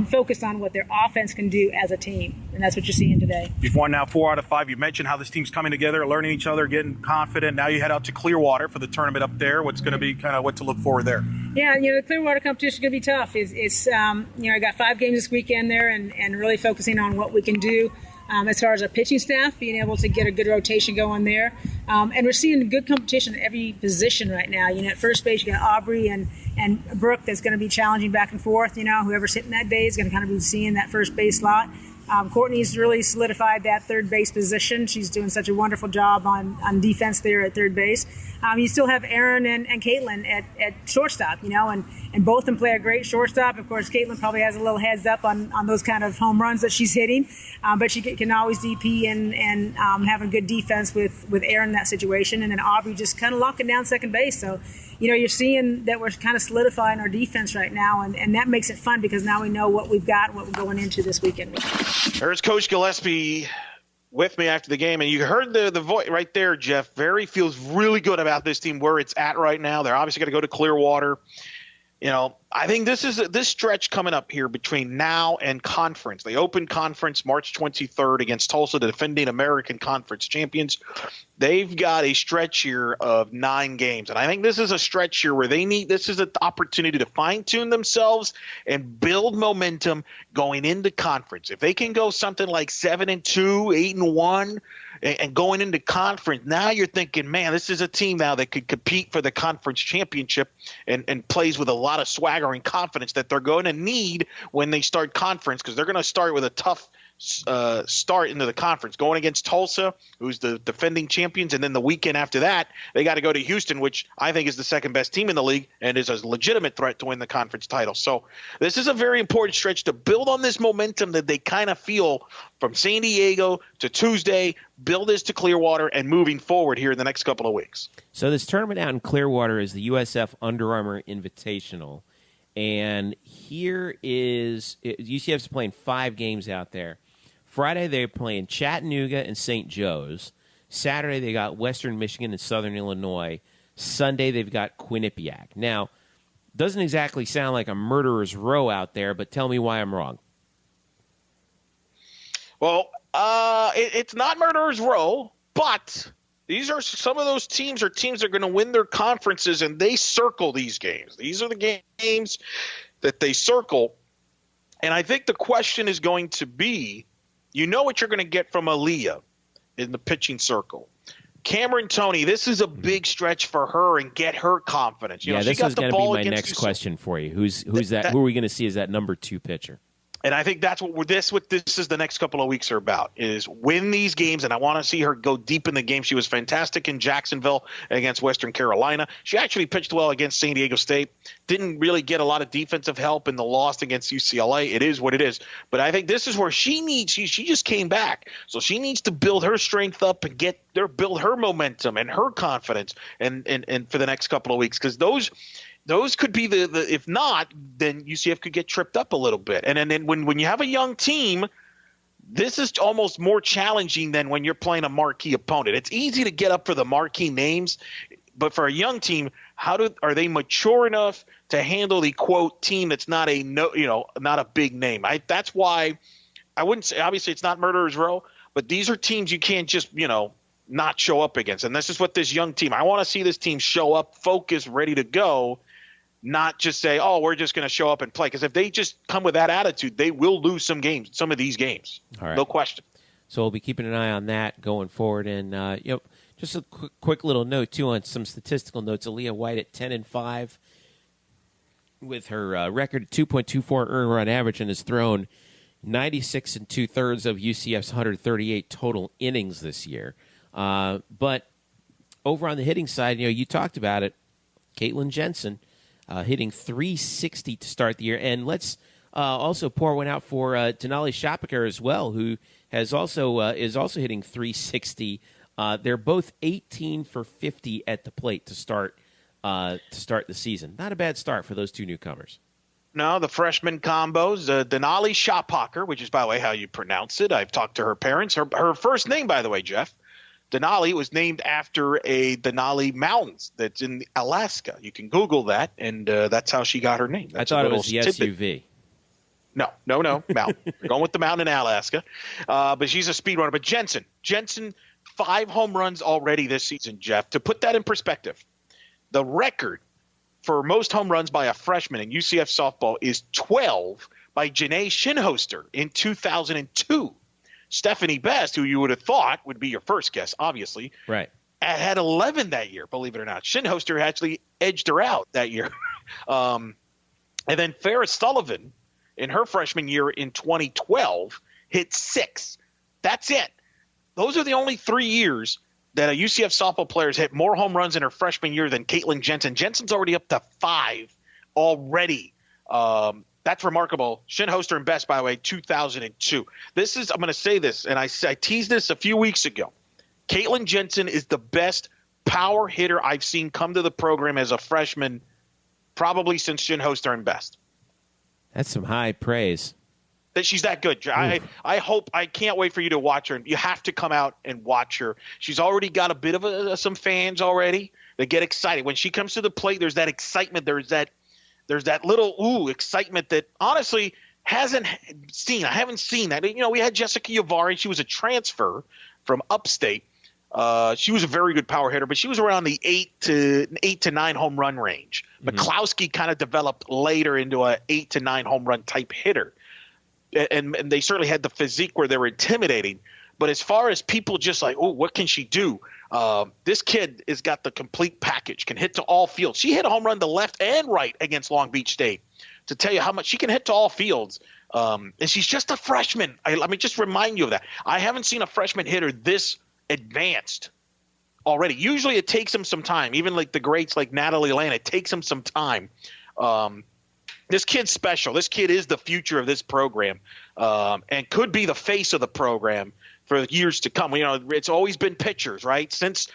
focused on what their offense can do as a team, and that's what you're seeing today. You've won now 4 out of 5. You mentioned how this team's coming together, learning each other, getting confident. Now you head out to Clearwater for the tournament up there. What's going to be kind of what to look forward there? Yeah, the Clearwater competition is going to be tough. I got 5 games this weekend there, and really focusing on what we can do as far as our pitching staff, being able to get a good rotation going there. And we're seeing good competition at every position right now. At first base, you got Aubrey and Brooke that's going to be challenging back and forth. Whoever's hitting that day is going to kind of be seeing that first base slot. Courtney's really solidified that third base position. She's doing such a wonderful job on defense there at third base. You still have Erin and Caitlin at shortstop, and both of them play a great shortstop. Of course, Caitlin probably has a little heads up on those kind of home runs that she's hitting, but she can always DP and have a good defense with Erin in that situation. And then Aubrey just kind of locking down second base. So, you're seeing that we're kind of solidifying our defense right now, and that makes it fun because now we know what we've got and what we're going into this weekend. There's Coach Gillespie with me after the game, and you heard the voice right there, Jeff. Feels really good about this team, where it's at right now. They're obviously going to go to Clearwater. I think this stretch coming up here between now and conference. They open conference March 23rd against Tulsa, the defending American Conference champions. They've got a stretch here of 9 games, and I think this is a stretch here where this is an opportunity to fine-tune themselves and build momentum going into conference. If they can go something like 7-2, 8-1, and going into conference, now you're thinking, man, this is a team now that could compete for the conference championship and plays with a lot of swagger and confidence that they're going to need when they start conference, because they're going to start with a tough start into the conference, going against Tulsa, who's the defending champions, and then the weekend after that, they got to go to Houston, which I think is the second best team in the league and is a legitimate threat to win the conference title. So this is a very important stretch to build on this momentum that they kind of feel from San Diego to Tuesday, build this to Clearwater, and moving forward here in the next couple of weeks. So this tournament out in Clearwater is the USF Under Armour Invitational. And here is UCF's playing 5 games out there. Friday, they're playing Chattanooga and St. Joe's. Saturday, they got Western Michigan and Southern Illinois. Sunday, they've got Quinnipiac. Now, doesn't exactly sound like a murderer's row out there, but tell me why I'm wrong. Well, it's not murderer's row, but these are some of those teams that are going to win their conferences, and they circle these games. These are the games that they circle. And I think the question is going to be, what you're going to get from Aaliyah in the pitching circle. Cameron Toney, this is a big stretch for her and get her confidence. This is going to be my next question for you. Who's that? Who are we going to see as that number 2 pitcher? And I think that's what this is the next couple of weeks are about, is win these games. And I want to see her go deep in the game. She was fantastic in Jacksonville against Western Carolina. She actually pitched well against San Diego State. Didn't really get a lot of defensive help in the loss against UCLA. It is what it is. But I think this is where she just came back. So she needs to build her strength up and build her momentum and her confidence and for the next couple of weeks, because those could be the if not, then UCF could get tripped up a little bit. And then when you have a young team, this is almost more challenging than when you're playing a marquee opponent. It's easy to get up for the marquee names, but for a young team, are they mature enough to handle the quote team that's not a big name? That's why I wouldn't say, obviously it's not Murderers Row, but these are teams you can't just not show up against. And this is what this young team, I want to see this team show up, focused, ready to go. Not just say, oh, we're just going to show up and play. Because if they just come with that attitude, they will lose some of these games. All right. No question. So we'll be keeping an eye on that going forward. And just a quick little note, too, on some statistical notes. Aaliyah White at 10-5 with her record 2.24 earned run average and has thrown 96 2/3 of UCF's 138 total innings this year. But over on the hitting side, you talked about it, Caitlin Jensen, hitting .360 to start the year. And let's also pour one out for Denali Shapaker as well, who is also hitting .360. They're both 18 for 50 at the plate to start the season. Not a bad start for those two newcomers. No, the freshman combos, Denali Shapaker, which is, by the way, how you pronounce it. I've talked to her parents. Her first name, by the way, Jeff, Denali, was named after a Denali Mountains that's in Alaska. You can Google that, and that's how she got her name. I thought it was the SUV. No, mountain. We're going with the mountain in Alaska. But she's a speed runner. But Jensen, 5 home runs already this season, Jeff. To put that in perspective, the record for most home runs by a freshman in UCF softball is 12 by Janae Shinhoster in 2002. Stephanie Best, who you would have thought would be your first guess, obviously, right, had 11 that year, believe it or not. Shinhoster actually edged her out that year. And then Ferris Sullivan, in her freshman year in 2012, hit 6. That's it. Those are the only 3 years that a UCF softball player has hit more home runs in her freshman year than Caitlin Jensen. Jensen's already up to 5 already. That's remarkable. Shinhoster and Best, by the way, 2002. I'm going to say this, and I teased this a few weeks ago. Caitlin Jensen is the best power hitter I've seen come to the program as a freshman probably since Shinhoster and Best. That's some high praise. That she's that good. I can't wait for you to watch her. You have to come out and watch her. She's already got a bit of some fans already that get excited. When she comes to the plate, there's that excitement. There's that little excitement that honestly I haven't seen that. We had Jessica Yavari. She was a transfer from upstate. She was a very good power hitter, but she was around the 8 to 9 home run range. Mm-hmm. McCloskey kind of developed later into a 8 to 9 home run type hitter. And they certainly had the physique where they were intimidating. But as far as people just like, what can she do? This kid has got the complete package, can hit to all fields. She hit a home run to left and right against Long Beach State to tell you how much she can hit to all fields. And she's just a freshman. Let me just remind you of that. I haven't seen a freshman hitter this advanced already. Usually it takes them some time. Even like the greats like Natalie Land, it takes them some time. This kid's special. This kid is the future of this program and could be the face of the program for years to come. It's always been pitchers, right? Since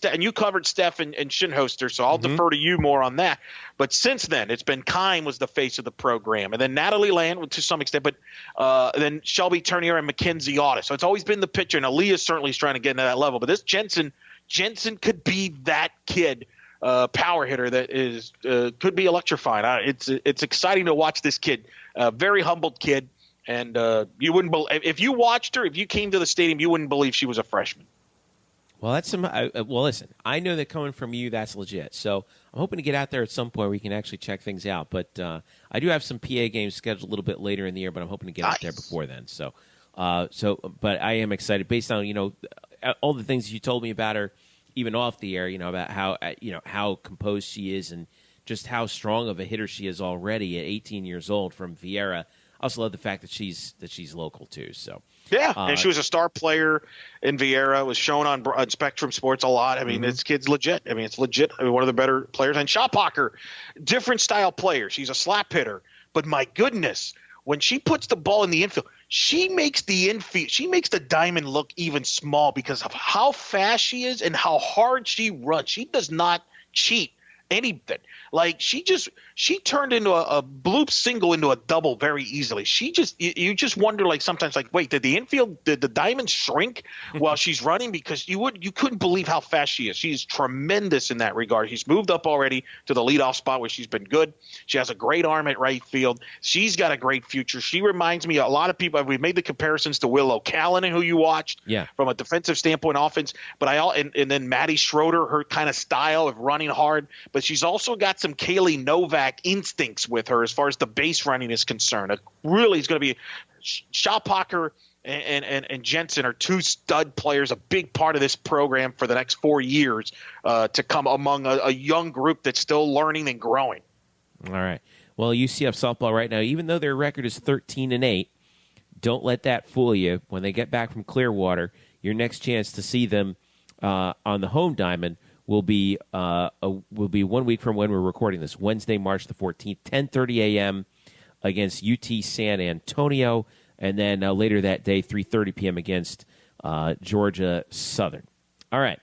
and you covered Steph and Shinhoster, so I'll defer to you more on that. But since then, it's been Kime was the face of the program, and then Natalie Land to some extent, but then Shelby Turnier and Mackenzie Otis. So it's always been the pitcher, and Aaliyah's certainly trying to get into that level. But this Jensen could be that kid. Power hitter that is could be electrifying. It's exciting to watch this kid. Very humbled kid, and you wouldn't believe if you watched her. If you came to the stadium, you wouldn't believe she was a freshman. Well, that's some. Well, listen, I know that coming from you, that's legit. So I'm hoping to get out there at some point where we can actually check things out. But I do have some PA games scheduled a little bit later in the year, but I'm hoping to get out there before then. So, but I am excited based on all the things you told me about her. Even off the air, about how composed she is and just how strong of a hitter she is already at 18 years old from Vieira. I also love the fact that she's local too. So yeah, and she was a star player in Vieira. Was shown on Spectrum Sports a lot. I mean, this kid's legit. I mean, it's legit. I mean, one of the better players. And Shophocker, different style player. She's a slap hitter, but my goodness, when she puts the ball in the infield, she makes the diamond look even small because of how fast she is and how hard she runs. She does not cheat anything. Like she turned into a bloop single into a double very easily. You just wonder, like, sometimes, like, wait, did the diamond shrink while she's running? Because you couldn't believe how fast she is. She's tremendous in that regard. She's moved up already to the leadoff spot where she's been good. She has a great arm at right field. She's got a great future. She reminds me, a lot of people, we've made the comparisons to Willow Callanan, who you watched from a defensive standpoint, offense, but and then Maddie Schroeder, her kind of style of running hard, but she's also got some Kaylee Novak instincts with her as far as the base running is concerned. Really, it's going to be Shophocker and Jensen are two stud players, a big part of this program for the next 4 years to come among a young group that's still learning and growing. All right. Well, UCF softball right now, even though their record is 13-8, don't let that fool you. When they get back from Clearwater, your next chance to see them on the home diamond will be 1 week from when we're recording this, Wednesday, March the 14th, 10:30 a.m. against UT San Antonio, and then later that day, 3:30 p.m. against Georgia Southern. All right,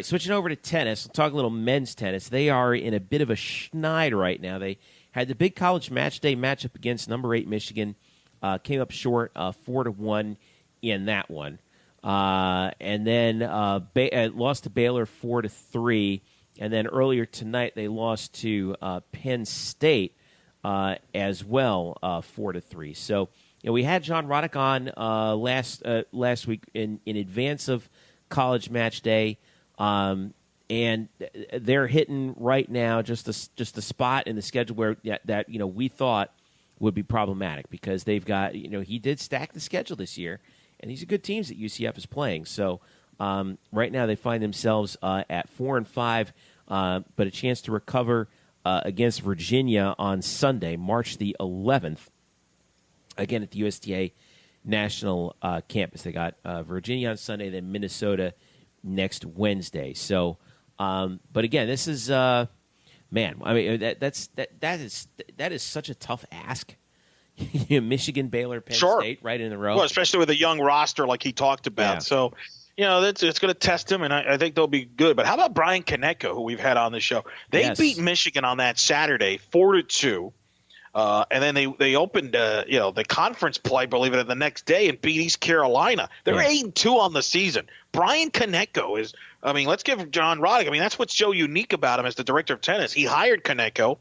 switching over to tennis. We'll talk a little men's tennis. They are in a bit of a schneid right now. They had the big college match day matchup against number 8 Michigan, came up short 4-1 in that one. And then lost to Baylor 4-3, and then earlier tonight they lost to Penn State as well 4-3. So we had John Roddick on last week in advance of college match day, and they're hitting right now just a spot in the schedule where that we thought would be problematic because they've got he did stack the schedule this year. And these are good teams that UCF is playing. So right now they find themselves at 4-5, but a chance to recover against Virginia on Sunday, March the 11th, again at the USTA National Campus. They got Virginia on Sunday, then Minnesota next Wednesday. So, but again, this is man. I mean, that is such a tough ask. Michigan, Baylor, Penn State, right in a row. Well, especially with a young roster like he talked about. Yeah. So, it's going to test him, and I think they'll be good. But how about Brian Konecka, who we've had on the show? They beat Michigan on that Saturday, 4-2. And then they opened, the conference play, believe it, the next day and beat East Carolina. They're 8-2 on the season. Brian Konecka is, let's give John Roddick. That's what's so unique about him as the director of tennis. He hired Konecka.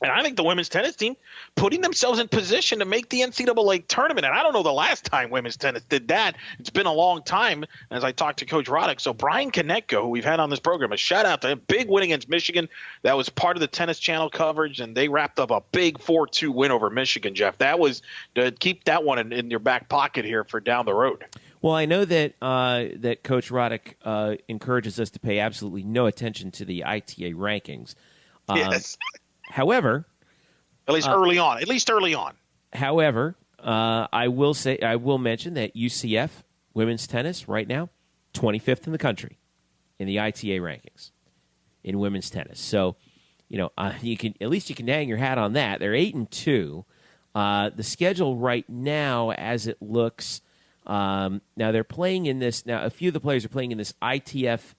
And I think the women's tennis team putting themselves in position to make the NCAA tournament. And I don't know the last time women's tennis did that. It's been a long time, as I talked to Coach Roddick. So Brian Konecka, who we've had on this program, a shout-out to him. Big win against Michigan. That was part of the Tennis Channel coverage, and they wrapped up a big 4-2 win over Michigan, Jeff. That was to keep that one in your back pocket here for down the road. Well, I know that that Coach Roddick encourages us to pay absolutely no attention to the ITA rankings. Yes. However, at least early on. However, I will mention that UCF women's tennis right now 25th in the country in the ITA rankings in women's tennis. So, you can hang your hat on that. They're 8-2. The schedule right now, as it looks, now they're playing in this. Now, a few of the players are playing in this ITF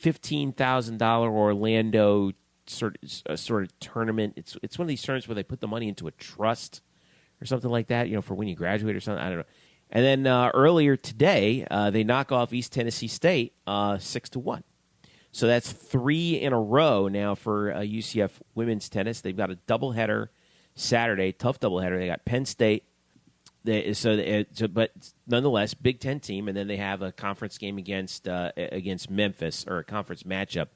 $15,000 Orlando sort of tournament. It's one of these tournaments where they put the money into a trust or something like that, for when you graduate or something. I don't know. And then earlier today, they knock off East Tennessee State 6-1. So that's 3 in a row now for UCF women's tennis. They've got a doubleheader Saturday, tough doubleheader. They got Penn State. But nonetheless, Big Ten team, and then they have a conference game against Memphis, or a conference matchup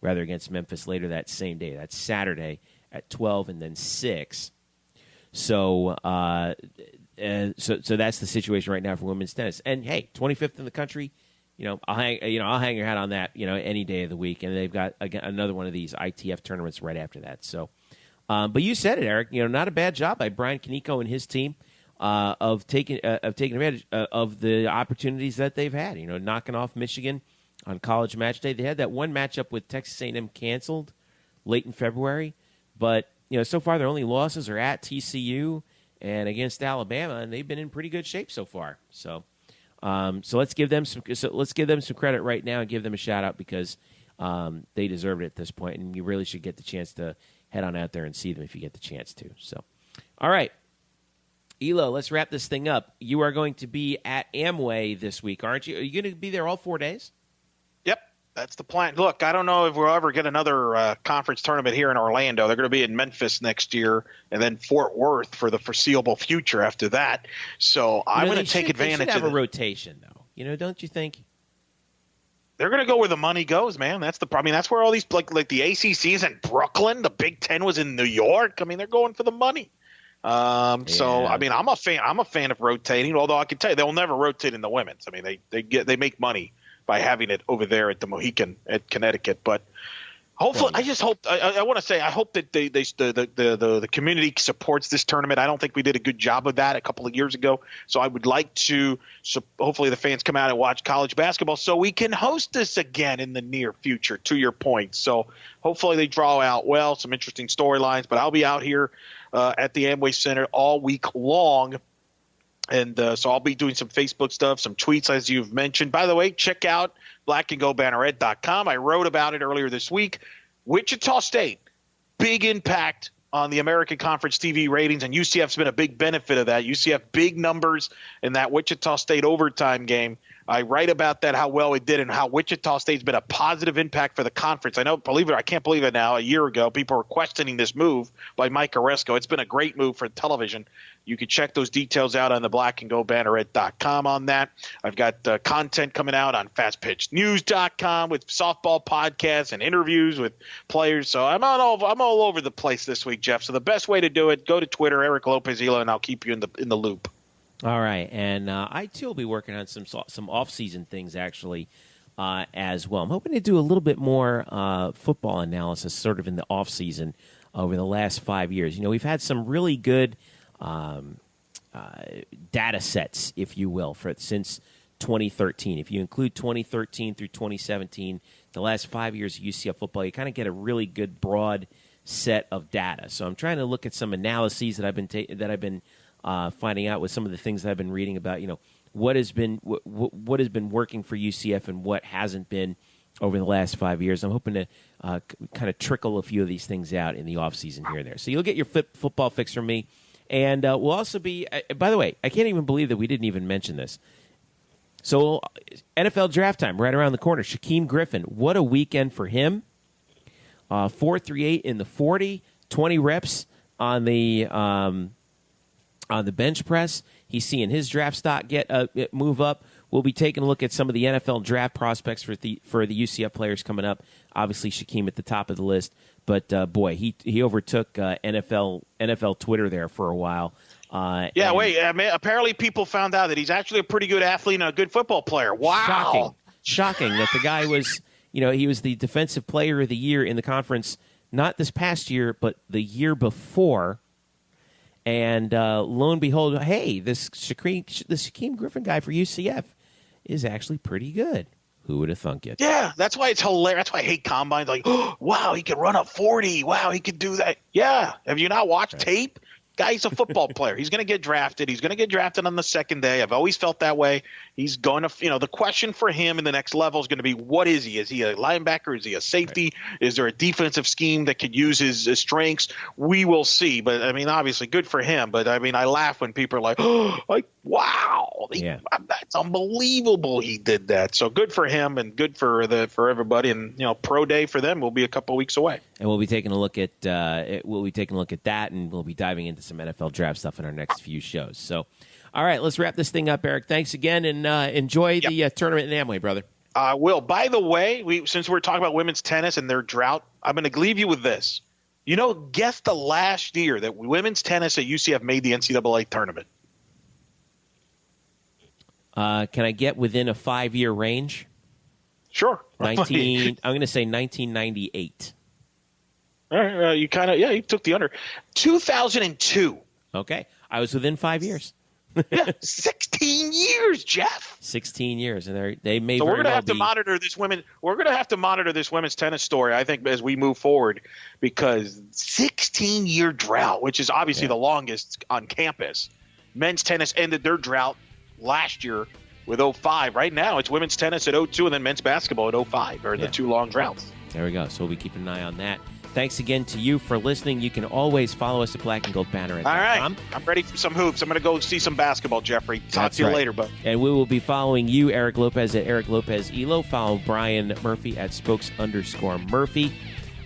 rather, against Memphis later that same day. That's Saturday at 12 and then 6. So so that's the situation right now for women's tennis. And hey, 25th in the country, I'll hang your hat on that, any day of the week. And they've got another one of these ITF tournaments right after that. So But you said it, Eric. Not a bad job by Brian Kaneko and his team of taking advantage of the opportunities that they've had. Knocking off Michigan on College Match Day. They had that one matchup with Texas A&M canceled late in February, but so far their only losses are at TCU and against Alabama, and they've been in pretty good shape so far. So let's give them some credit right now and give them a shout out because they deserve it at this point, and you really should get the chance to head on out there and see them if you get the chance to. So, all right, Elo, let's wrap this thing up. You are going to be at Amway this week, aren't you? Are you going to be there all 4 days? Yep, that's the plan. Look, I don't know if we'll ever get another conference tournament here in Orlando. They're going to be in Memphis next year and then Fort Worth for the foreseeable future after that. So I'm going to take advantage of it. They should have a rotation, though. Don't you think? They're going to go where the money goes, man. That's the problem. That's where all these like the ACC is in Brooklyn. The Big Ten was in New York. They're going for the money. So I'm a fan of rotating. Although I can tell you, they'll never rotate in the women's. They make money by having it over there at the Mohican at Connecticut. But hopefully, I just hope. I want to say I hope that the community supports this tournament. I don't think we did a good job of that a couple of years ago. So I would like to. So hopefully the fans come out and watch college basketball so we can host this again in the near future. To your point, so hopefully they draw out some interesting storylines. But I'll be out here at the Amway Center all week long. And so I'll be doing some Facebook stuff, some tweets, as you've mentioned. By the way, check out blackandgoldbanneret.com. I wrote about it earlier this week. Wichita State, big impact on the American Conference TV ratings, and UCF's been a big benefit of that. UCF, big numbers in that Wichita State overtime game. I write about that, how well it did, and how Wichita State's been a positive impact for the conference. I can't believe it now. A year ago, people were questioning this move by Mike Oresco. It's been a great move for television. You can check those details out on the blackandgoldbanneret.com on that. I've got content coming out on fastpitchnews.com with softball podcasts and interviews with players. So I'm all over the place this week, Jeff. So the best way to do it, go to Twitter, Eric Lopez Elo, and I'll keep you in the loop. All right, and I too will be working on some off-season things actually as well. I'm hoping to do a little bit more football analysis, sort of in the off-season over the last 5 years. We've had some really good data sets, if you will, since 2013. If you include 2013 through 2017, the last 5 years of UCF football, you kind of get a really good broad set of data. So I'm trying to look at some analyses that I've been finding out with some of the things that I've been reading about, what has been working for UCF and what hasn't been over the last 5 years. I'm hoping to kind of trickle a few of these things out in the offseason here and there. So you'll get your football fix from me. And we'll also be, by the way, I can't even believe that we didn't even mention this. So NFL draft time right around the corner. Shaquem Griffin, what a weekend for him. 4.38 in the 40, 20 reps on the bench press. He's seeing his draft stock move up. We'll be taking a look at some of the NFL draft prospects for the UCF players coming up. Obviously, Shaquem at the top of the list, but boy, he overtook NFL Twitter there for a while. Apparently people found out that he's actually a pretty good athlete and a good football player. Wow, shocking that the guy was, he was the defensive player of the year in the conference, not this past year, but the year before. And lo and behold, hey, this Shaquem Griffin guy for UCF is actually pretty good. Who would have thunk it? Yeah, that's why it's hilarious. That's why I hate combines. Like, oh, wow, he could run a 40. Wow, he could do that. Yeah. Have you not watched tape? Guy's a football player. He's going to get drafted. He's going to get drafted on the second day. I've always felt that way. He's going to, the question for him in the next level is going to be, what is he? Is he a linebacker? Is he a safety? Right. Is there a defensive scheme that could use his strengths? We will see. But, obviously good for him. But, I laugh when people are like, wow, that's unbelievable he did that. So good for him and good for everybody. And, pro day for them will be a couple weeks away. And we'll be taking a look at that, and we'll be diving into some NFL draft stuff in our next few shows. So, all right, let's wrap this thing up, Eric. Thanks again, and enjoy the tournament in Amway, brother. I will. By the way, since we're talking about women's tennis and their drought, I'm going to leave you with this. Guess the last year that women's tennis at UCF made the NCAA tournament. Can I get within a 5-year range? Sure. I'm going to say 1998. You took the under. 2002. Okay. I was within 5 years. Yeah, 16 years, Jeff. 16 years, and they may. So very we're going to well have to monitor this women. We're going to have to monitor this women's tennis story, I think, as we move forward, because 16-year drought, which is obviously the longest on campus. Men's tennis ended their drought last year with 05. Right now, it's women's tennis at 02, and then men's basketball at 05. Are the two long droughts. There we go. So we'll be keeping an eye on that. Thanks again to you for listening. You can always follow us at blackandgoldbanneret.com. All right. I'm ready for some hoops. I'm going to go see some basketball, Jeffrey. Talk to you later, bud. And we will be following you, Eric Lopez, at Eric Lopez Elo. Follow Brian Murphy at Spokes_Murphy.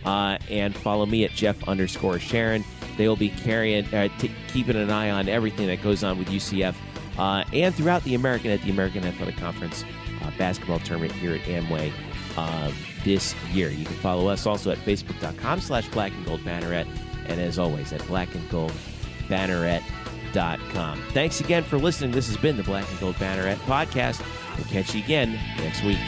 And follow me at Jeff_Sharon. They will be keeping an eye on everything that goes on with UCF and throughout the American Athletic Conference basketball tournament here at Amway this year. You can follow us also at facebook.com/blackandgoldbanneret, and as always at blackandgoldbanneret.com. Thanks again for listening. This has been the Black and Gold Banneret Podcast. We'll catch you again next week.